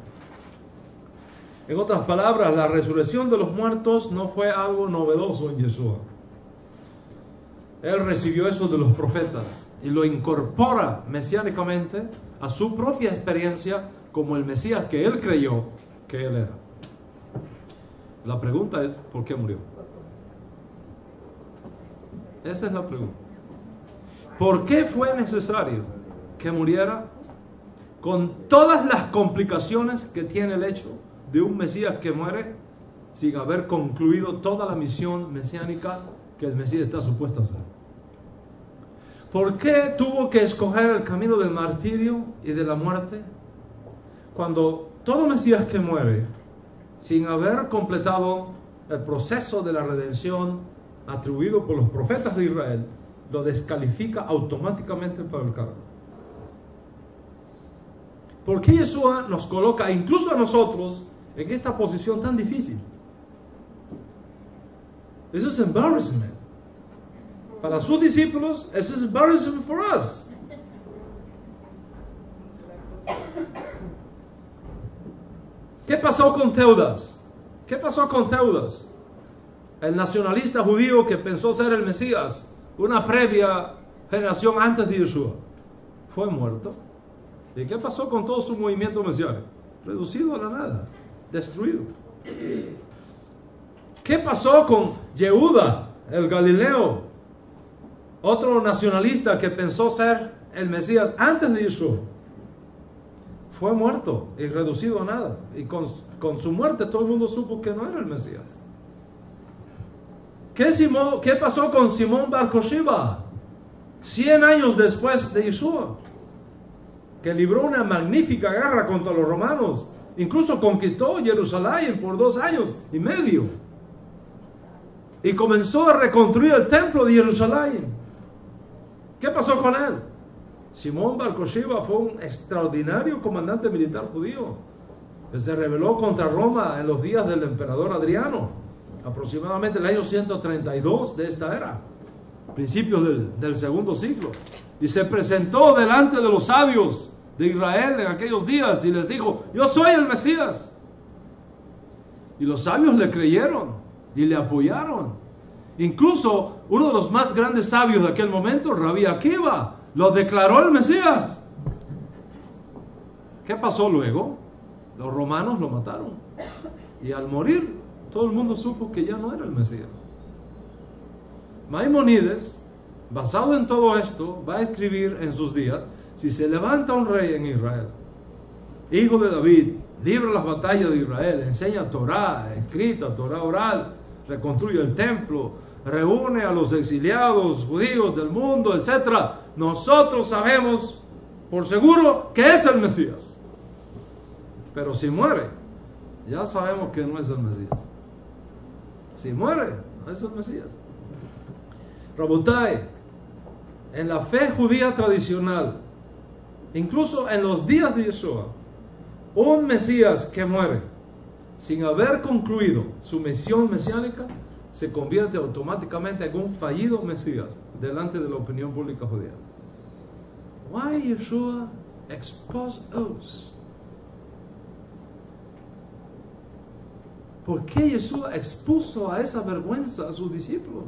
En otras palabras, la resurrección de los muertos no fue algo novedoso en Yeshua. Él recibió eso de los profetas y lo incorpora mesiánicamente a su propia experiencia como el Mesías que él creyó que él era. La pregunta es, ¿por qué murió? Esa es la pregunta. ¿Por qué fue necesario que muriera con todas las complicaciones que tiene el hecho de un Mesías que muere sin haber concluido toda la misión mesiánica que el Mesías está supuesto a hacer? ¿Por qué tuvo que escoger el camino del martirio y de la muerte cuando todo Mesías que muere sin haber completado el proceso de la redención atribuido por los profetas de Israel lo descalifica automáticamente para el cargo? ¿Por qué Yeshua nos coloca incluso a nosotros en esta posición tan difícil? Eso es embarrassment. Para sus discípulos, eso es embarrassment for us. ¿Qué pasó con Teudas? ¿Qué pasó con Teudas? El nacionalista judío que pensó ser el Mesías, una previa generación antes de Yeshua, fue muerto. ¿Y qué pasó con todo su movimiento mesiánico? Reducido a la nada, destruido. ¿Qué pasó con Yehuda, el Galileo, otro nacionalista que pensó ser el Mesías antes de Yeshua? Fue muerto y reducido a nada. Y con su muerte todo el mundo supo que no era el Mesías. ¿Qué pasó con Simón Bar Kokhba 100 años después de Yeshua? Que libró una magnífica guerra contra los romanos. Incluso conquistó Jerusalén por 2 años y medio. Y comenzó a reconstruir el templo de Jerusalén. ¿Qué pasó con él? Simón Bar Kokhba fue un extraordinario comandante militar judío que se rebeló contra Roma en los días del emperador Adriano, aproximadamente el año 132 de esta era, principios del segundo siglo, y se presentó delante de los sabios de Israel en aquellos días y les dijo: yo soy el Mesías. Y los sabios le creyeron y le apoyaron. Incluso uno de los más grandes sabios de aquel momento, Rabí Akiva, lo declaró el Mesías. ¿Qué pasó luego? Los romanos lo mataron. Y al morir, todo el mundo supo que ya no era el Mesías. Maimónides, basado en todo esto, va a escribir en sus días: si se levanta un rey en Israel, hijo de David, libra las batallas de Israel, enseña Torah escrita, Torah oral, reconstruye el templo, reúne a los exiliados judíos del mundo, etc. Nosotros sabemos por seguro que es el Mesías. Pero si muere, ya sabemos que no es el Mesías. Si muere, no es el Mesías. Rabotai, en la fe judía tradicional, incluso en los días de Yeshua, un Mesías que muere sin haber concluido su misión mesiánica se convierte automáticamente en un fallido Mesías delante de la opinión pública judía. Why Yeshua expose us? ¿Por qué Yeshua expuso a esa vergüenza a sus discípulos?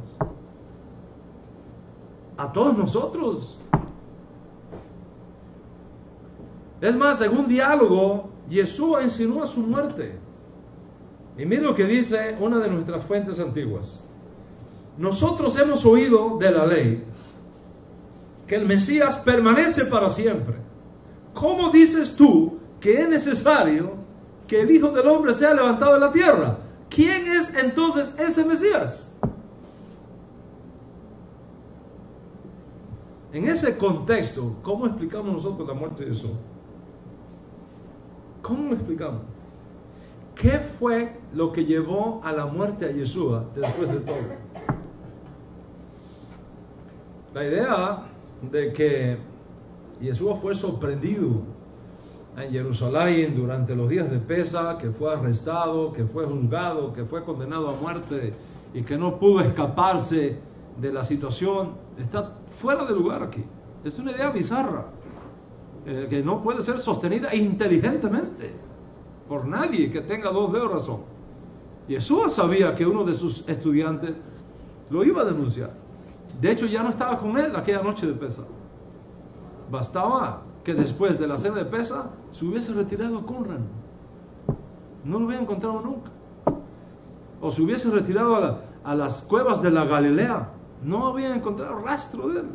A todos nosotros Es más, en un diálogo, Yeshua insinúa su muerte. Y mira lo que dice una de nuestras fuentes antiguas. Nosotros hemos oído de la ley que el Mesías permanece para siempre. ¿Cómo dices tú que es necesario que el Hijo del Hombre sea levantado de la tierra? ¿Quién es entonces ese Mesías? En ese contexto, ¿cómo explicamos nosotros la muerte de Jesús? ¿Cómo lo explicamos? ¿Qué fue lo que llevó a la muerte a Yeshua después de todo? La idea de que Yeshua fue sorprendido en Jerusalén durante los días de Pesa, que fue arrestado, que fue juzgado, que fue condenado a muerte y que no pudo escaparse de la situación, está fuera de lugar aquí. Es una idea bizarra, que no puede ser sostenida inteligentemente por nadie que tenga dos dedos de razón. Yeshua sabía que uno de sus estudiantes lo iba a denunciar. De hecho, ya no estaba con él aquella noche de Pesa. Bastaba que después de la cena de Pesa se hubiese retirado a Qumran. No lo hubiera encontrado nunca. O se hubiese retirado a las cuevas de la Galilea. No había encontrado rastro de él.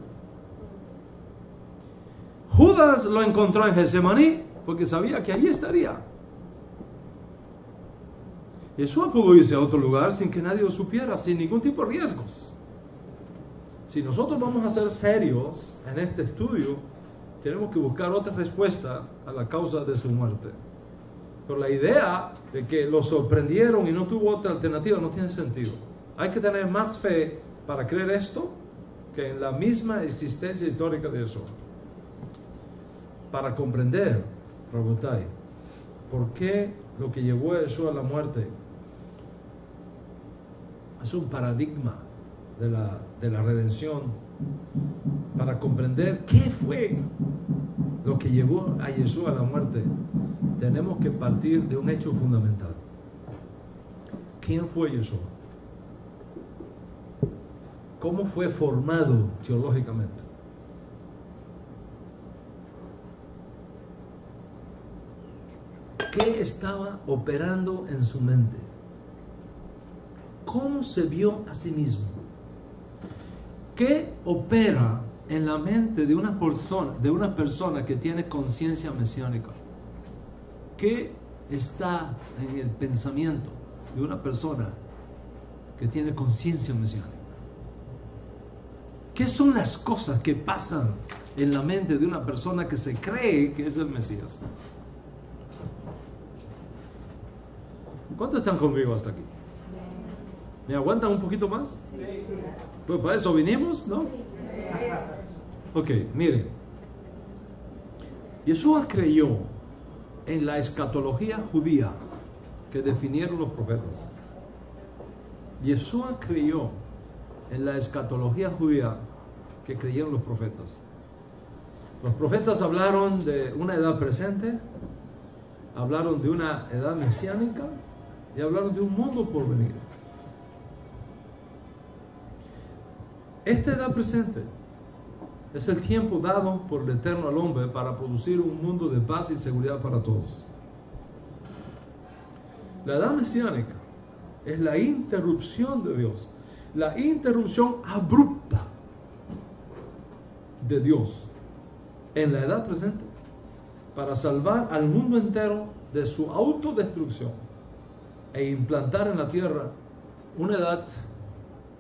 Judas lo encontró en Getsemaní porque sabía que allí estaría. Yeshua pudo irse a otro lugar sin que nadie lo supiera, sin ningún tipo de riesgos. Si nosotros vamos a ser serios en este estudio, tenemos que buscar otra respuesta a la causa de su muerte. Pero la idea de que lo sorprendieron y no tuvo otra alternativa no tiene sentido. Hay que tener más fe para creer esto que en la misma existencia histórica de Yeshua. Para comprender, Rabotai, por qué lo que llevó a Yeshua a la muerte es un paradigma de la redención. Para comprender qué fue lo que llevó a Yeshua a la muerte, tenemos que partir de un hecho fundamental. ¿Quién fue Yeshua? ¿Cómo fue formado teológicamente? ¿Qué estaba operando en su mente? ¿Cómo se vio a sí mismo? ¿Qué opera en la mente de una persona que tiene conciencia mesiánica? ¿Qué está en el pensamiento de una persona que tiene conciencia mesiánica? ¿Qué son las cosas que pasan en la mente de una persona que se cree que es el Mesías? ¿Cuántos están conmigo hasta aquí? ¿Me aguantan un poquito más? Pues para eso vinimos, ¿no? Ok, miren. Yeshua creyó en la escatología judía que definieron los profetas. Yeshua creyó en la escatología judía que creyeron los profetas. Los profetas hablaron de una edad presente, hablaron de una edad mesiánica y hablaron de un mundo por venir. Esta edad presente es el tiempo dado por el Eterno al hombre para producir un mundo de paz y seguridad para todos. La edad mesiánica es la interrupción de Dios, la interrupción abrupta de Dios en la edad presente para salvar al mundo entero de su autodestrucción e implantar en la tierra una edad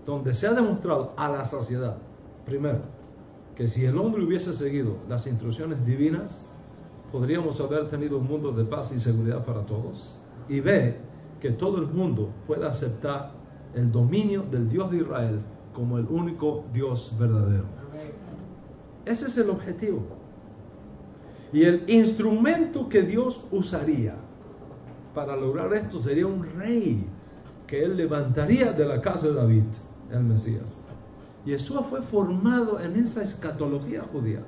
donde se ha demostrado a la saciedad, primero, que si el hombre hubiese seguido las instrucciones divinas, podríamos haber tenido un mundo de paz y seguridad para todos, y B, que todo el mundo pueda aceptar el dominio del Dios de Israel como el único Dios verdadero. Ese es el objetivo. Y el instrumento que Dios usaría para lograr esto sería un rey que él levantaría de la casa de David, el Mesías. Yeshua fue formado en esa escatología judía.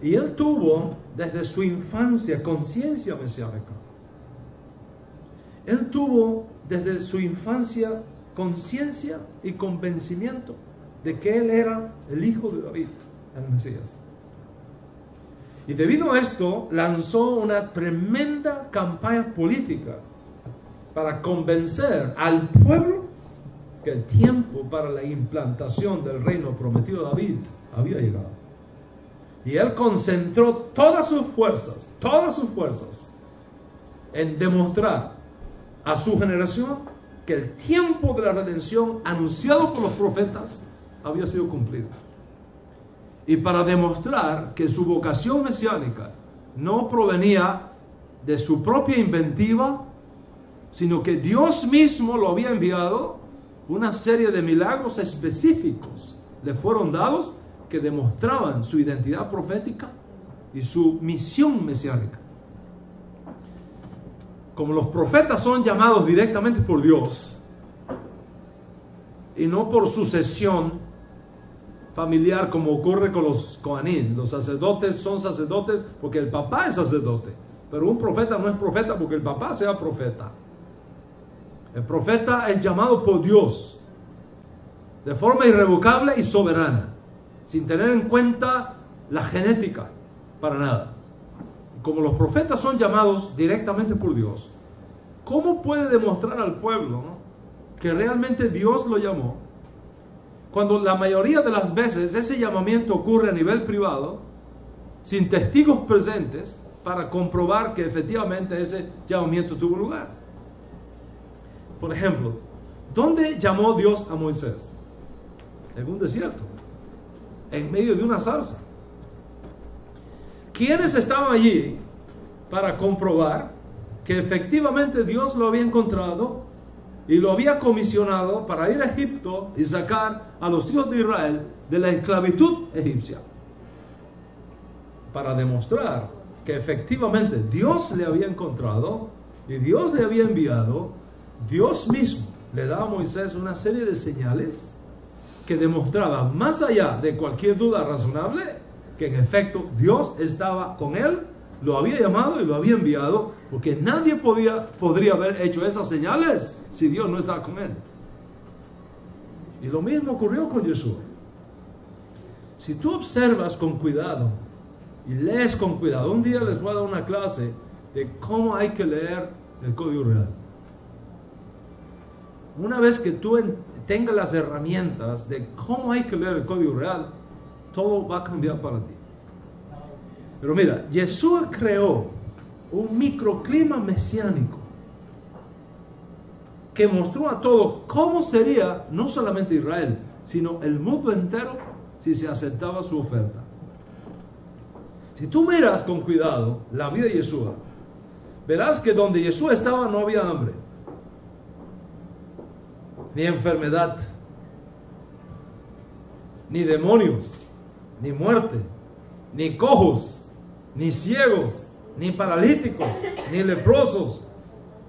Y él tuvo desde su infancia conciencia mesiánica. Él tuvo desde su infancia conciencia y convencimiento de que él era el hijo de David, el Mesías. Y debido a esto, lanzó una tremenda campaña política para convencer al pueblo que el tiempo para la implantación del reino prometido a David había llegado. Y él concentró todas sus fuerzas en demostrar a su generación que el tiempo de la redención anunciado por los profetas había sido cumplido. Y para demostrar que su vocación mesiánica no provenía de su propia inventiva, sino que Dios mismo lo había enviado, una serie de milagros específicos le fueron dados que demostraban su identidad profética y su misión mesiánica. Como los profetas son llamados directamente por Dios y no por sucesión familiar como ocurre con los Coanín. Los sacerdotes son sacerdotes porque el papá es sacerdote, pero un profeta no es profeta porque el papá sea profeta. El profeta es llamado por Dios de forma irrevocable y soberana, sin tener en cuenta la genética para nada. Como los profetas son llamados directamente por Dios, ¿cómo puede demostrar al pueblo, ¿no?, que realmente Dios lo llamó, cuando la mayoría de las veces ese llamamiento ocurre a nivel privado, sin testigos presentes para comprobar que efectivamente ese llamamiento tuvo lugar? Por ejemplo, ¿dónde llamó Dios a Moisés? En un desierto, en medio de una zarza. ¿Quiénes estaban allí para comprobar que efectivamente Dios lo había encontrado y lo había comisionado para ir a Egipto y sacar a los hijos de Israel de la esclavitud egipcia? Para demostrar que efectivamente Dios le había encontrado y Dios le había enviado, Dios mismo le da a Moisés una serie de señales que demostraban, más allá de cualquier duda razonable, que en efecto Dios estaba con él, lo había llamado y lo había enviado, porque nadie podría haber hecho esas señales si Dios no estaba con él. Y lo mismo ocurrió con Jesús. Si tú observas con cuidado y lees con cuidado, un día les voy a dar una clase de cómo hay que leer el Código Real. Una vez que tú tengas las herramientas de cómo hay que leer el Código Real, todo va a cambiar para ti. Pero mira, Jesús creó un microclima mesiánico que mostró a todos cómo sería no solamente Israel, sino el mundo entero si se aceptaba su oferta. Si tú miras con cuidado la vida de Jesús, verás que donde Jesús estaba no había hambre, ni enfermedad, ni demonios, ni muerte, ni cojos, ni ciegos, ni paralíticos, ni leprosos.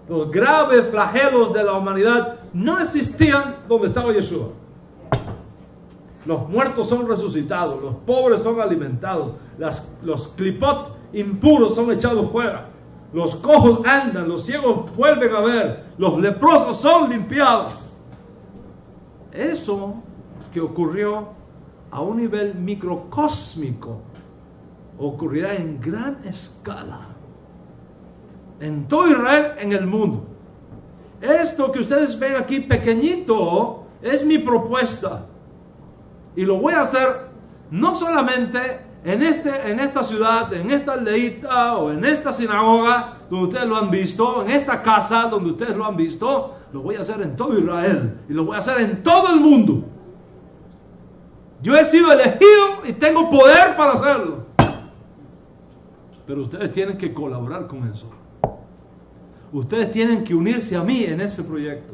Los graves flagelos de la humanidad no existían donde estaba Yeshua. Los muertos son resucitados, los pobres son alimentados, los clipot impuros son echados fuera, los cojos andan, los ciegos vuelven a ver, los leprosos son limpiados. Eso que ocurrió a un nivel microcósmico ocurrirá en gran escala en todo Israel, en el mundo. Esto que ustedes ven aquí pequeñito es mi propuesta, y lo voy a hacer no solamente en esta ciudad, en esta aldeita o en esta sinagoga donde ustedes lo han visto, en esta casa donde ustedes lo han visto. Lo voy a hacer en todo Israel y lo voy a hacer en todo el mundo. Yo he sido elegido y tengo poder para hacerlo, pero ustedes tienen que colaborar con eso. Ustedes tienen que unirse a mí en ese proyecto.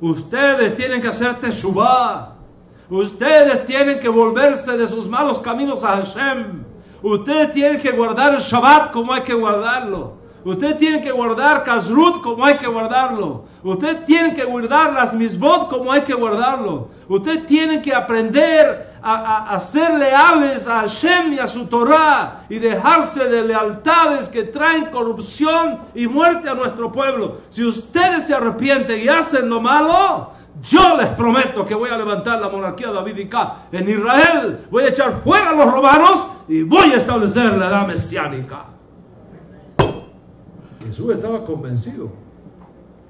Ustedes tienen que hacer teshuvah. Ustedes tienen que volverse de sus malos caminos a Hashem. Ustedes tienen que guardar el Shabbat como hay que guardarlo. Ustedes tienen que guardar Kashrut como hay que guardarlo. Ustedes tienen que guardar las Mitzvot como hay que guardarlo. Ustedes tienen que aprender a ser leales a Hashem y a su Torah, y dejarse de lealtades que traen corrupción y muerte a nuestro pueblo. Si ustedes se arrepienten y hacen lo malo, Yo les prometo que voy a levantar la monarquía davídica en Israel. Voy a echar fuera a los romanos y voy a establecer la edad mesiánica. Jesús estaba convencido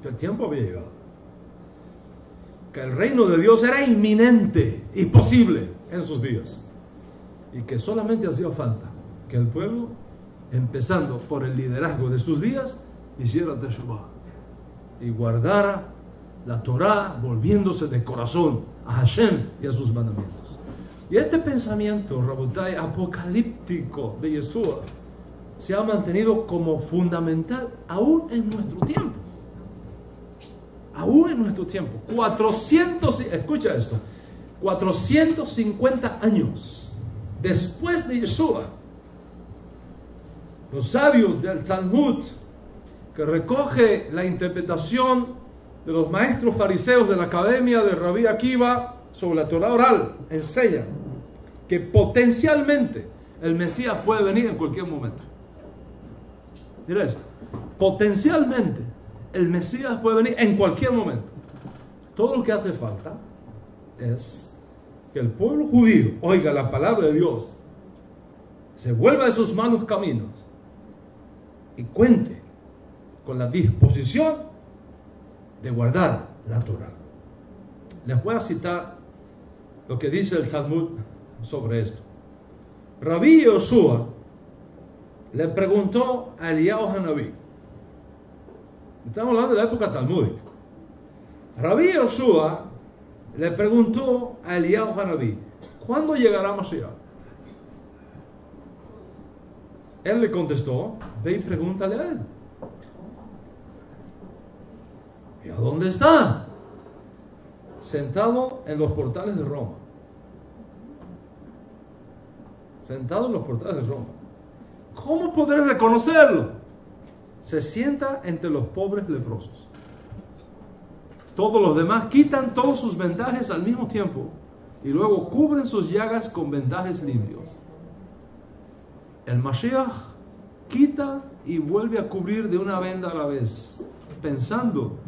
que el tiempo había llegado, que el reino de Dios era inminente y posible en sus días, y que solamente hacía falta que el pueblo, empezando por el liderazgo de sus días, hiciera teshuvah y guardara la Torah, volviéndose de corazón a Hashem y a sus mandamientos. Y este pensamiento, Rabotai, apocalíptico de Yeshua se ha mantenido como fundamental aún en nuestro tiempo. Aún en nuestro tiempo. 450 años después de Yeshua, los sabios del Talmud, que recoge la interpretación de los maestros fariseos de la academia de Rabbi Akiva sobre la Torah oral, enseñan que potencialmente el Mesías puede venir en cualquier momento. Mira esto, potencialmente el Mesías puede venir en cualquier momento. Todo lo que hace falta es que el pueblo judío oiga la palabra de Dios, se vuelva de sus malos caminos y cuente con la disposición de guardar la Torah. Les voy a citar lo que dice el Talmud sobre esto. Rabbi Yoshua le preguntó a Eliyahu Hanabí. Estamos hablando de la época talmúdica. Rabbi Yoshua le preguntó a Eliyahu Hanabí: ¿cuándo llegará Mashiach? Él le contestó: ve y pregúntale a él. ¿Y a dónde está? Sentado en los portales de Roma. Sentado en los portales de Roma. ¿Cómo podré reconocerlo? Se sienta entre los pobres leprosos. Todos los demás quitan todos sus vendajes al mismo tiempo y luego cubren sus llagas con vendajes limpios. El Mashiach quita y vuelve a cubrir de una venda a la vez, pensando,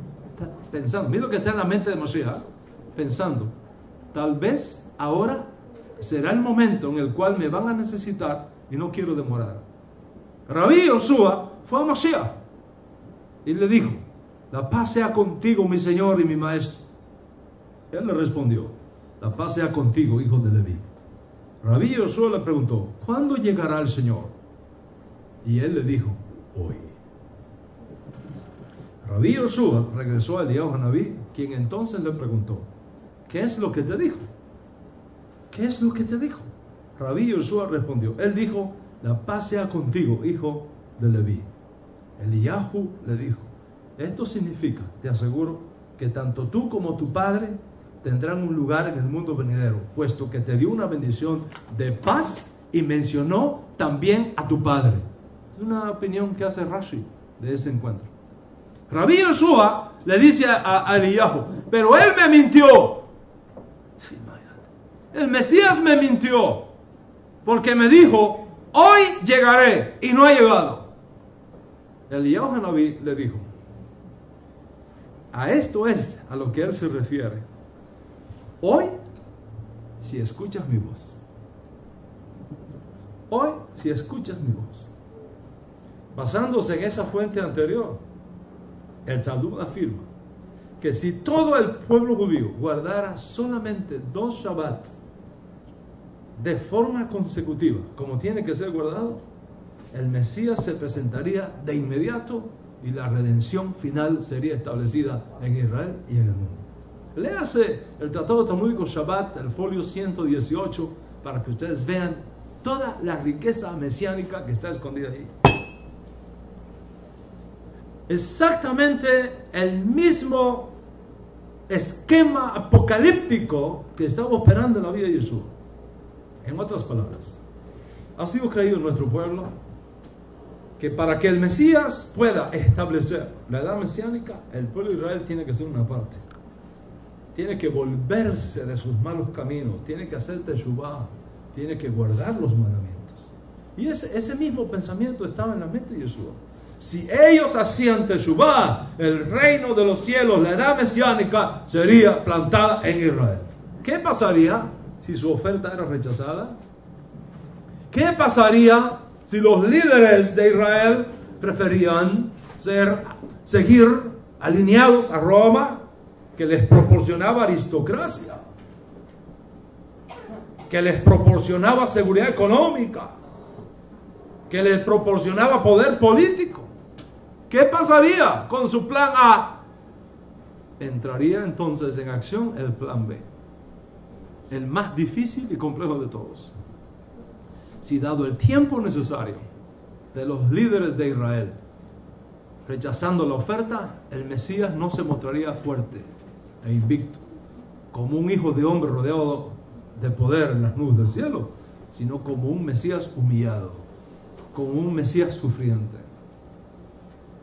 mira lo que está en la mente de Mashiach, pensando, tal vez ahora será el momento en el cual me van a necesitar y no quiero demorar. Rabbi Yoshua fue a Mashiach y le dijo: la paz sea contigo, mi Señor y mi Maestro. Él le respondió: la paz sea contigo, hijo de Leví. Rabbi Yoshua le preguntó: ¿cuándo llegará el Señor? Y él le dijo: hoy. Rabbi Yoshua regresó a Eliyahu Hanabí, quien entonces le preguntó: ¿qué es lo que te dijo? ¿Qué es lo que te dijo? Rabbi Yoshua respondió: él dijo: la paz sea contigo, hijo de Leví. Eliyahu le dijo: esto significa, te aseguro, que tanto tú como tu padre tendrán un lugar en el mundo venidero, puesto que te dio una bendición de paz y mencionó también a tu padre. Es una opinión que hace Rashi de ese encuentro. Rabbi Yoshua le dice a Eliyahu: pero él me mintió. El Mesías me mintió, porque me dijo: hoy llegaré, y no ha llegado. Eliyahu Hanabí le dijo: a esto es a lo que él se refiere. Hoy, si escuchas mi voz. Hoy, si escuchas mi voz. Basándose en esa fuente anterior, el Talmud afirma que si todo el pueblo judío guardara solamente 2 Shabbat de forma consecutiva, como tiene que ser guardado, el Mesías se presentaría de inmediato y la redención final sería establecida en Israel y en el mundo. Léase el Tratado Talmúdico Shabbat, el folio 118, para que ustedes vean toda la riqueza mesiánica que está escondida ahí. Exactamente el mismo esquema apocalíptico que estaba operando en la vida de Jesús. En otras palabras, ha sido creído en nuestro pueblo que para que el Mesías pueda establecer la edad mesiánica, el pueblo de Israel tiene que ser una parte. Tiene que volverse de sus malos caminos, tiene que hacer teshuvah, tiene que guardar los mandamientos. Y ese mismo pensamiento estaba en la mente de Yeshua. Si ellos hacían Teshuvah, el reino de los cielos, la edad mesiánica, sería plantada en Israel. ¿Qué pasaría si su oferta era rechazada? ¿Qué pasaría si los líderes de Israel preferían seguir alineados a Roma, que les proporcionaba aristocracia, que les proporcionaba seguridad económica, que les proporcionaba poder político? ¿Qué pasaría con su plan A? Entraría entonces en acción el plan B, el más difícil y complejo de todos. Si dado el tiempo necesario de los líderes de Israel rechazando la oferta, el Mesías no se mostraría fuerte e invicto como un hijo de hombre rodeado de poder en las nubes del cielo, sino como un Mesías humillado, como un Mesías sufriente.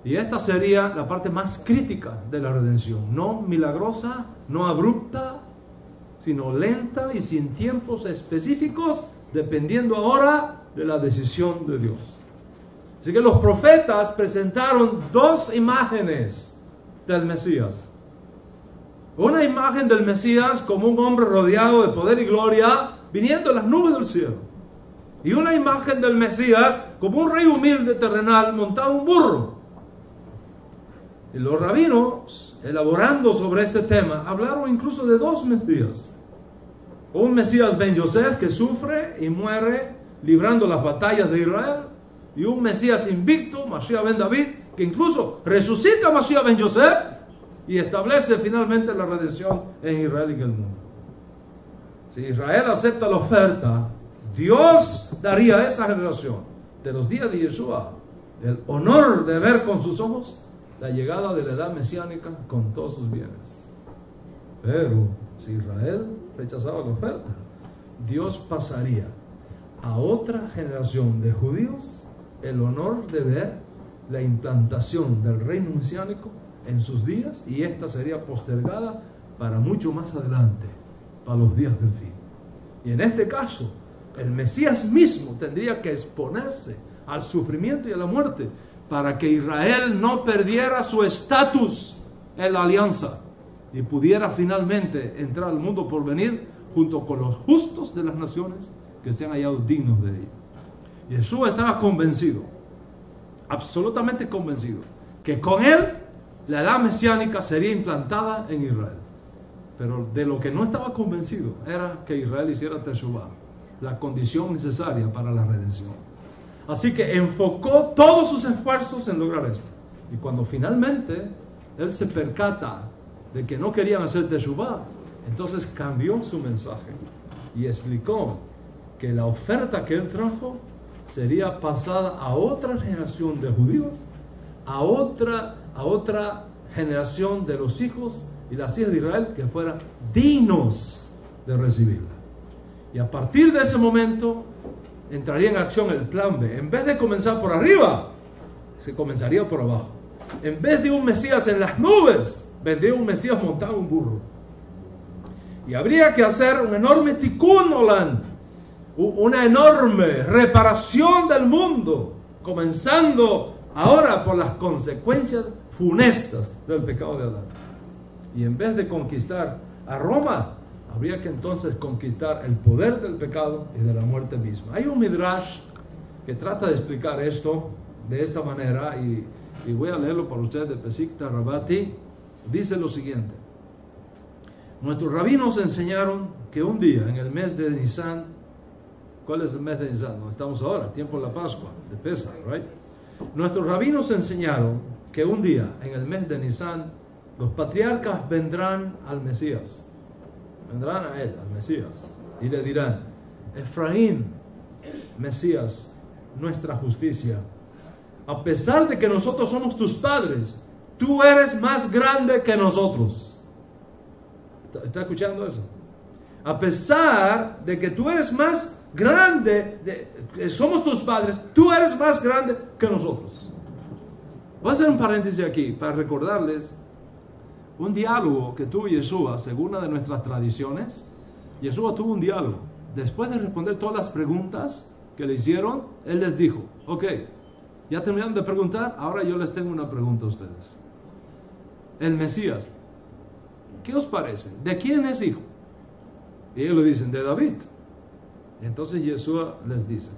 Y esta sería la parte más crítica de la redención, no milagrosa, no abrupta, sino lenta y sin tiempos específicos, dependiendo ahora de la decisión de Dios. Así que los profetas presentaron dos imágenes del Mesías. Una imagen del Mesías como un hombre rodeado de poder y gloria, viniendo de las nubes del cielo. Y una imagen del Mesías como un rey humilde terrenal montado en un burro. Y los rabinos, elaborando sobre este tema, hablaron incluso de dos Mesías. Un Mesías Ben Yosef que sufre y muere librando las batallas de Israel, y un Mesías invicto, Mashiach Ben David, que incluso resucita a Mashiach Ben Yosef y establece finalmente la redención en Israel y en el mundo. Si Israel acepta la oferta, Dios daría a esa generación de los días de Yeshua el honor de ver con sus ojos la llegada de la edad mesiánica con todos sus bienes. Pero si Israel rechazaba la oferta, Dios pasaría a otra generación de judíos el honor de ver la implantación del reino mesiánico en sus días, y esta sería postergada para mucho más adelante, para los días del fin. Y en este caso, el Mesías mismo tendría que exponerse al sufrimiento y a la muerte para que Israel no perdiera su estatus en la alianza y pudiera finalmente entrar al mundo por venir junto con los justos de las naciones que se han hallado dignos de ello. Y Jesús estaba convencido, absolutamente convencido, que con él la edad mesiánica sería implantada en Israel. Pero de lo que no estaba convencido era que Israel hiciera Teshuvah, la condición necesaria para la redención. Así que enfocó todos sus esfuerzos en lograr esto. Y cuando finalmente él se percata de que no querían hacer Teshuvah, entonces cambió su mensaje y explicó que la oferta que él trajo sería pasada a otra generación de judíos, a otra generación de los hijos y las hijas de Israel que fueran dignos de recibirla. Y a partir de ese momento entraría en acción el plan B. En vez de comenzar por arriba, se comenzaría por abajo. En vez de un Mesías en las nubes, vendría un Mesías montado en un burro. Y habría que hacer un enorme tikkun olam, una enorme reparación del mundo, comenzando ahora por las consecuencias funestas del pecado de Adán. Y en vez de conquistar a Roma, habría que entonces conquistar el poder del pecado y de la muerte misma. Hay un midrash que trata de explicar esto de esta manera, y voy a leerlo para ustedes de Pesikta Rabati. Dice lo siguiente: nuestros rabinos enseñaron que un día en el mes de Nisan, ¿cuál es el mes de Nisan? No estamos ahora, tiempo de la Pascua, de Pesach, right? Nuestros rabinos enseñaron que un día en el mes de Nisan los patriarcas vendrán al Mesías, vendrán a él, al Mesías, y le dirán: Efraín, Mesías, nuestra justicia, a pesar de que nosotros somos tus padres, tú eres más grande que nosotros. ¿Está escuchando eso? A pesar de que tú eres más grande, somos tus padres, tú eres más grande que nosotros. Voy a hacer un paréntesis aquí para recordarles un diálogo que tuvo Yeshua, según una de nuestras tradiciones. Yeshua tuvo un diálogo. Después de responder todas las preguntas que le hicieron, él les dijo: ok, Ya terminaron de preguntar, ahora yo les tengo una pregunta a ustedes. El Mesías, ¿qué os parece? ¿De quién es hijo? Y ellos le dicen, de David. Entonces Yeshua les dice,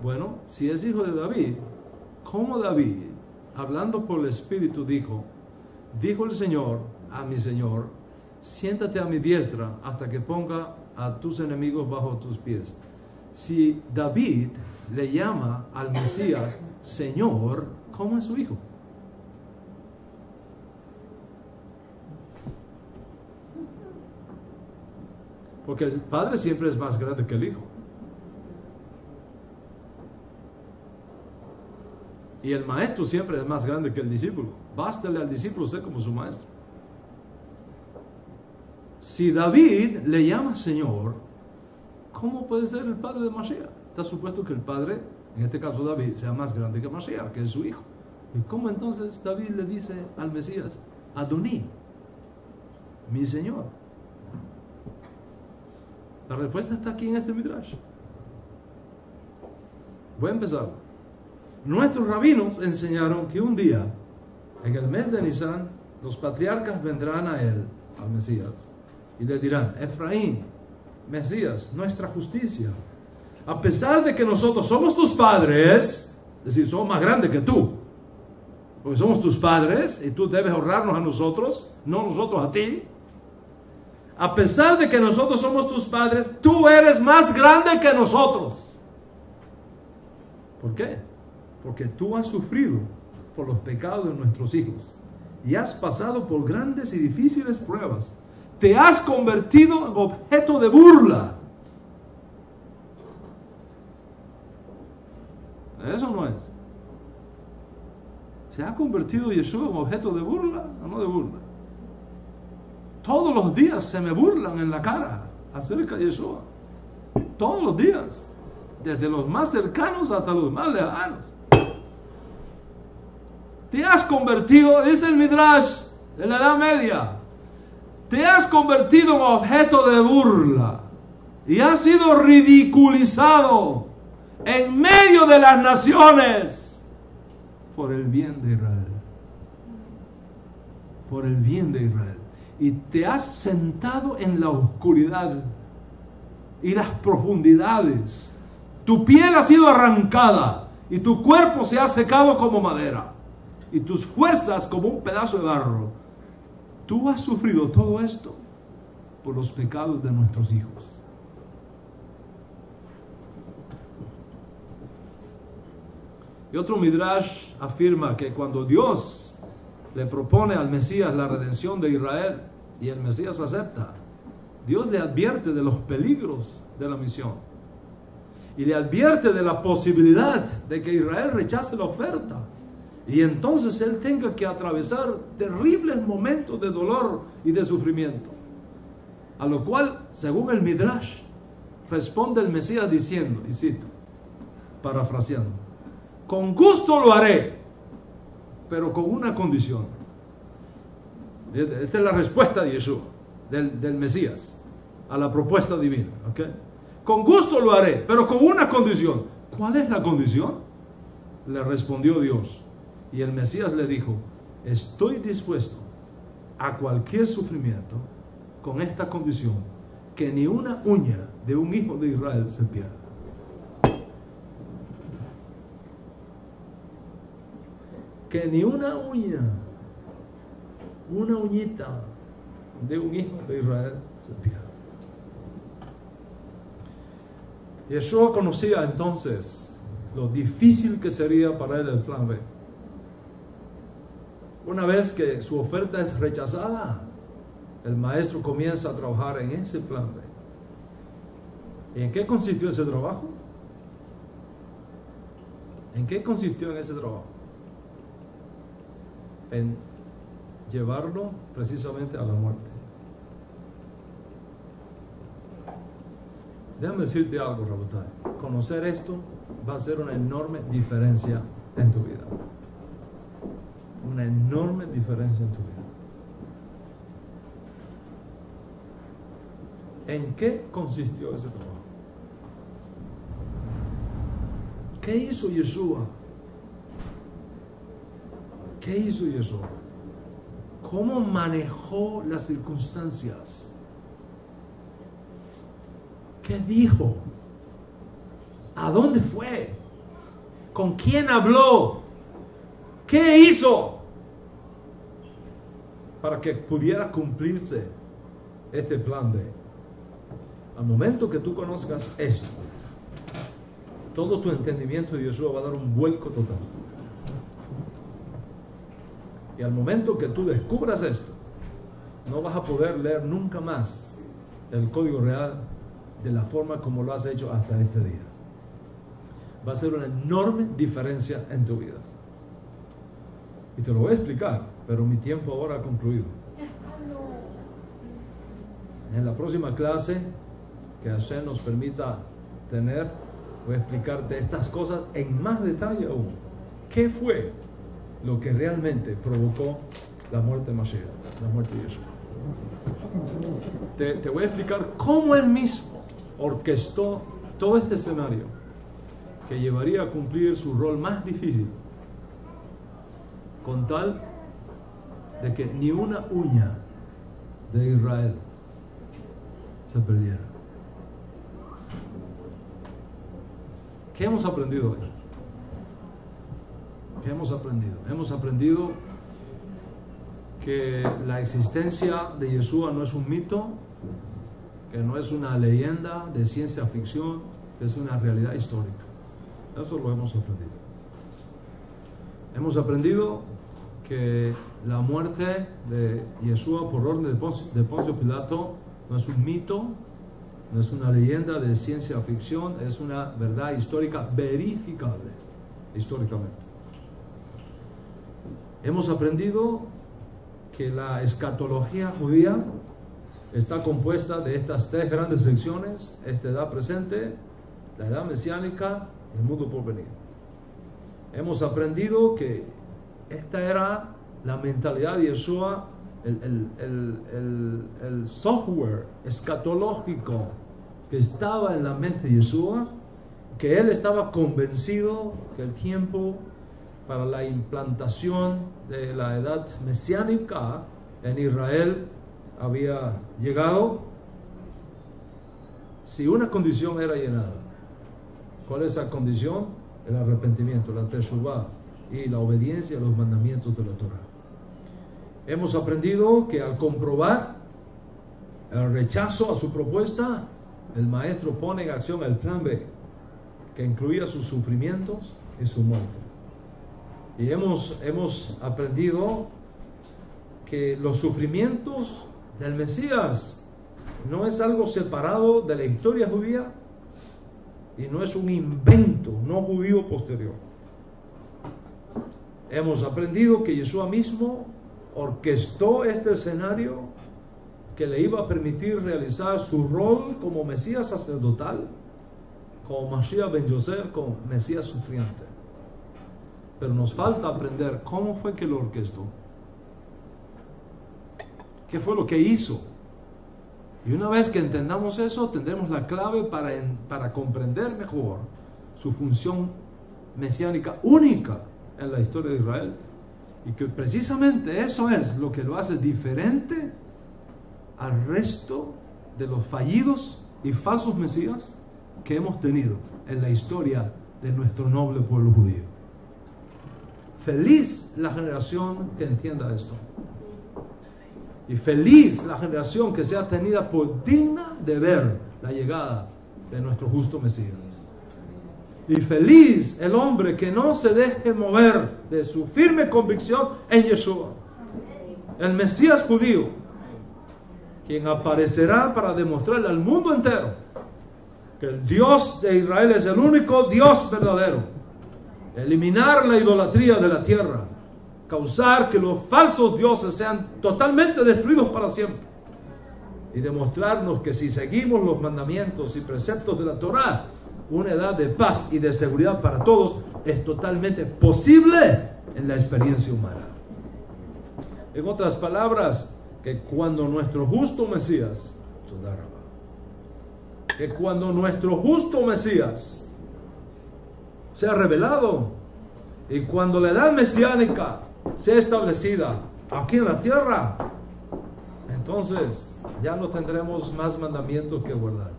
bueno, si es hijo de David, ¿cómo David, hablando por el Espíritu, dijo el Señor a mi Señor, siéntate a mi diestra hasta que ponga a tus enemigos bajo tus pies? Si David le llama al Mesías Señor, ¿cómo es su hijo? Porque el padre siempre es más grande que el hijo. Y el maestro siempre es más grande que el discípulo. Bástale al discípulo ser como su maestro. Si David le llama Señor, ¿cómo puede ser el padre de Mashiach? Está supuesto que el padre, en este caso David, sea más grande que Mashiach, que es su hijo. ¿Y cómo entonces David le dice al Mesías, Adoní, mi Señor? La respuesta está aquí en este Midrash. Voy a empezar. Nuestros rabinos enseñaron que un día, en el mes de Nisan, los patriarcas vendrán a él, al Mesías, y le dirán, Efraín, Mesías, nuestra justicia, a pesar de que nosotros somos tus padres, es decir, somos más grandes que tú, porque somos tus padres y tú debes honrarnos a nosotros, no nosotros a ti. A pesar de que nosotros somos tus padres, tú eres más grande que nosotros. ¿Por qué? Porque tú has sufrido por los pecados de nuestros hijos y has pasado por grandes y difíciles pruebas. Te has convertido en objeto de burla. Eso no es. ¿Se ha convertido Yeshua en objeto de burla o no de burla? Todos los días se me burlan en la cara acerca de Yeshua. Todos los días. Desde los más cercanos hasta los más lejanos. Te has convertido, dice el Midrash de la Edad Media, te has convertido en objeto de burla y has sido ridiculizado en medio de las naciones por el bien de Israel. Por el bien de Israel. Y te has sentado en la oscuridad y las profundidades. Tu piel ha sido arrancada y tu cuerpo se ha secado como madera y tus fuerzas como un pedazo de barro. Tú has sufrido todo esto por los pecados de nuestros hijos. Y otro Midrash afirma que cuando Dios le propone al Mesías la redención de Israel y el Mesías acepta, Dios le advierte de los peligros de la misión y le advierte de la posibilidad de que Israel rechace la oferta y entonces él tenga que atravesar terribles momentos de dolor y de sufrimiento, a lo cual, según el Midrash, responde el Mesías diciendo, y cito, parafraseando, con gusto lo haré, pero con una condición. Esta es la respuesta de Yeshua, del Mesías, a la propuesta divina. ¿Okay? Con gusto lo haré, pero con una condición. ¿Cuál es la condición? Le respondió Dios. Y el Mesías le dijo, estoy dispuesto a cualquier sufrimiento con esta condición, que ni una uña de un hijo de Israel se pierda. Que ni una uñita de un hijo de Israel se pierda. Yeshua conocía entonces lo difícil que sería para él el plan B. Una vez que su oferta es rechazada, el maestro comienza a trabajar en ese plan B. ¿Y en qué consistió ese trabajo? ¿En qué consistió en ese trabajo? En llevarlo precisamente a la muerte. Déjame decirte algo, Rabotai. Conocer esto va a hacer una enorme diferencia en tu vida. Una enorme diferencia en tu vida. ¿En qué consistió ese trabajo? ¿Qué hizo Yeshua ¿Qué hizo Yeshua? ¿Cómo manejó las circunstancias? ¿Qué dijo? ¿A dónde fue? ¿Con quién habló? ¿Qué hizo? Para que pudiera cumplirse este plan B. Al momento que tú conozcas esto, todo tu entendimiento de Yeshua va a dar un vuelco total. Y al momento que tú descubras esto, no vas a poder leer nunca más el código real de la forma como lo has hecho hasta este día. Va a ser una enorme diferencia en tu vida. Y te lo voy a explicar, pero mi tiempo ahora ha concluido. En la próxima clase que Hashem nos permita tener, voy a explicarte estas cosas en más detalle aún. ¿Qué fue lo que realmente provocó la muerte de Mashiach, la muerte de Yeshua? Te voy a explicar cómo él mismo orquestó todo este escenario que llevaría a cumplir su rol más difícil, con tal de que ni una uña de Israel se perdiera. ¿Qué hemos aprendido hoy? ¿Qué hemos aprendido? Hemos aprendido que la existencia de Yeshua no es un mito, que no es una leyenda de ciencia ficción, que es una realidad histórica. Eso lo hemos aprendido. Hemos aprendido que la muerte de Yeshua por orden de Poncio Pilato no es un mito, no es una leyenda de ciencia ficción, es una verdad histórica verificable históricamente. Hemos aprendido que la escatología judía está compuesta de estas tres grandes secciones: esta edad presente, la edad mesiánica y el mundo por venir. Hemos aprendido que esta era la mentalidad de Yeshua, el software escatológico que estaba en la mente de Yeshua, que él estaba convencido que el tiempo para la implantación de la edad mesiánica en Israel había llegado, si una condición era llenada. ¿Cuál es esa condición? El arrepentimiento, la teshuvah y la obediencia a los mandamientos de la Torah. Hemos aprendido que al comprobar el rechazo a su propuesta, el maestro pone en acción el plan B, que incluía sus sufrimientos y su muerte. Y hemos aprendido que los sufrimientos del Mesías no es algo separado de la historia judía y no es un invento no judío posterior. Hemos aprendido que Yeshua mismo orquestó este escenario que le iba a permitir realizar su rol como Mesías sacerdotal, como Mashiach ben Yosef, como Mesías sufriente. Pero nos falta aprender cómo fue que lo orquestó. ¿Qué fue lo que hizo? Y una vez que entendamos eso, tendremos la clave para comprender mejor su función mesiánica única en la historia de Israel. Y que precisamente eso es lo que lo hace diferente al resto de los fallidos y falsos mesías que hemos tenido en la historia de nuestro noble pueblo judío. Feliz la generación que entienda esto. Y feliz la generación que sea tenida por digna de ver la llegada de nuestro justo Mesías. Y feliz el hombre que no se deje mover de su firme convicción en Yeshua, el Mesías judío, quien aparecerá para demostrarle al mundo entero que el Dios de Israel es el único Dios verdadero. Eliminar la idolatría de la tierra, causar que los falsos dioses sean totalmente destruidos para siempre y demostrarnos que si seguimos los mandamientos y preceptos de la Torah, una edad de paz y de seguridad para todos es totalmente posible en la experiencia humana. En otras palabras, que cuando nuestro justo Mesías, sea revelado, y cuando la edad mesiánica sea establecida aquí en la tierra, entonces ya no tendremos más mandamientos que guardar.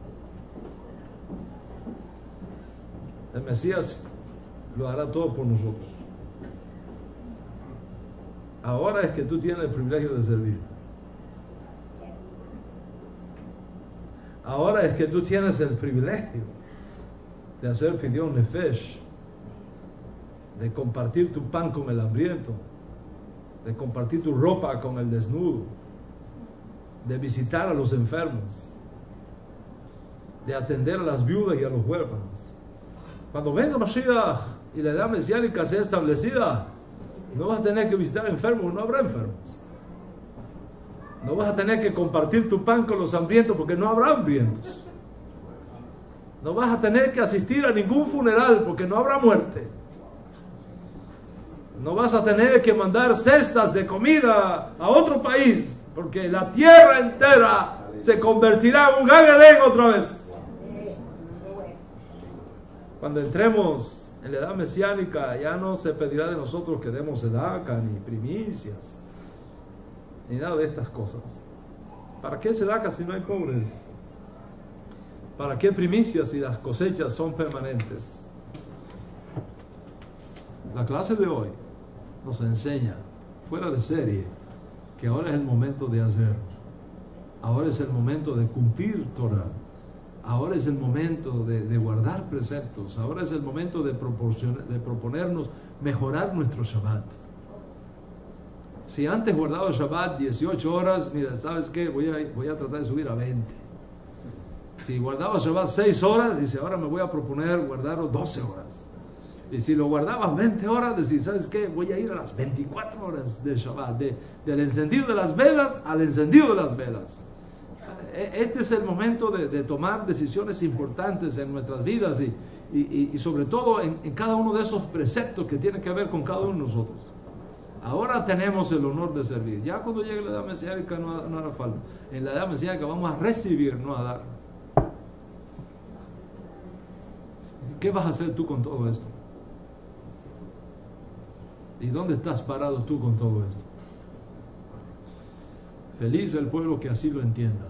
El Mesías lo hará todo por nosotros. Ahora es que tú tienes el privilegio de servir. Ahora es que tú tienes el privilegio de hacer pidyon nefesh, de compartir tu pan con el hambriento, de compartir tu ropa con el desnudo, de visitar a los enfermos, de atender a las viudas y a los huérfanos. Cuando venga Mashiach y la edad mesiánica sea establecida, no vas a tener que visitar enfermos, no habrá enfermos. No vas a tener que compartir tu pan con los hambrientos porque no habrá hambrientos. No vas a tener que asistir a ningún funeral porque no habrá muerte. No vas a tener que mandar cestas de comida a otro país porque la tierra entera se convertirá en un Gan Edén otra vez. Cuando entremos en la edad mesiánica, ya no se pedirá de nosotros que demos sedaca ni primicias ni nada de estas cosas. ¿Para qué sedaca si no hay pobres? ¿Para qué primicias si las cosechas son permanentes? La clase de hoy nos enseña, fuera de serie, que ahora es el momento de hacer. Ahora es el momento de cumplir Torah. Ahora es el momento de guardar preceptos. Ahora es el momento de proponernos mejorar nuestro Shabbat. Si antes guardaba Shabbat 18 horas, mira, ¿sabes qué? Voy a tratar de subir a 20. Si guardaba Shabbat 6 horas, dice, ahora me voy a proponer guardarlo 12 horas. Y si lo guardabas 20 horas, decir, ¿sabes qué? Voy a ir a las 24 horas de Shabbat, del encendido de las velas al encendido de las velas. Este es el momento de tomar decisiones importantes en nuestras vidas y sobre todo en cada uno de esos preceptos que tienen que ver con cada uno de nosotros. Ahora tenemos el honor de servir. Ya cuando llegue la edad mesiánica no hará falta. En la edad mesiánica vamos a recibir, no a dar. ¿Qué vas a hacer tú con todo esto? ¿Y dónde estás parado tú con todo esto? Feliz el pueblo que así lo entienda.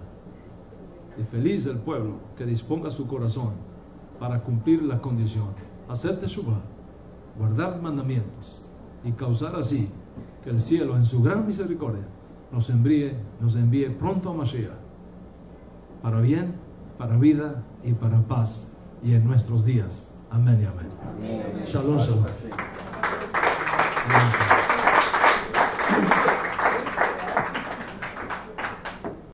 Y feliz el pueblo que disponga su corazón para cumplir la condición. Hacer teshuvah, guardar mandamientos y causar así que el cielo en su gran misericordia nos envíe pronto a Mashiach, para bien, para vida y para paz y en nuestros días. Amén y amén. Shalom, shalom.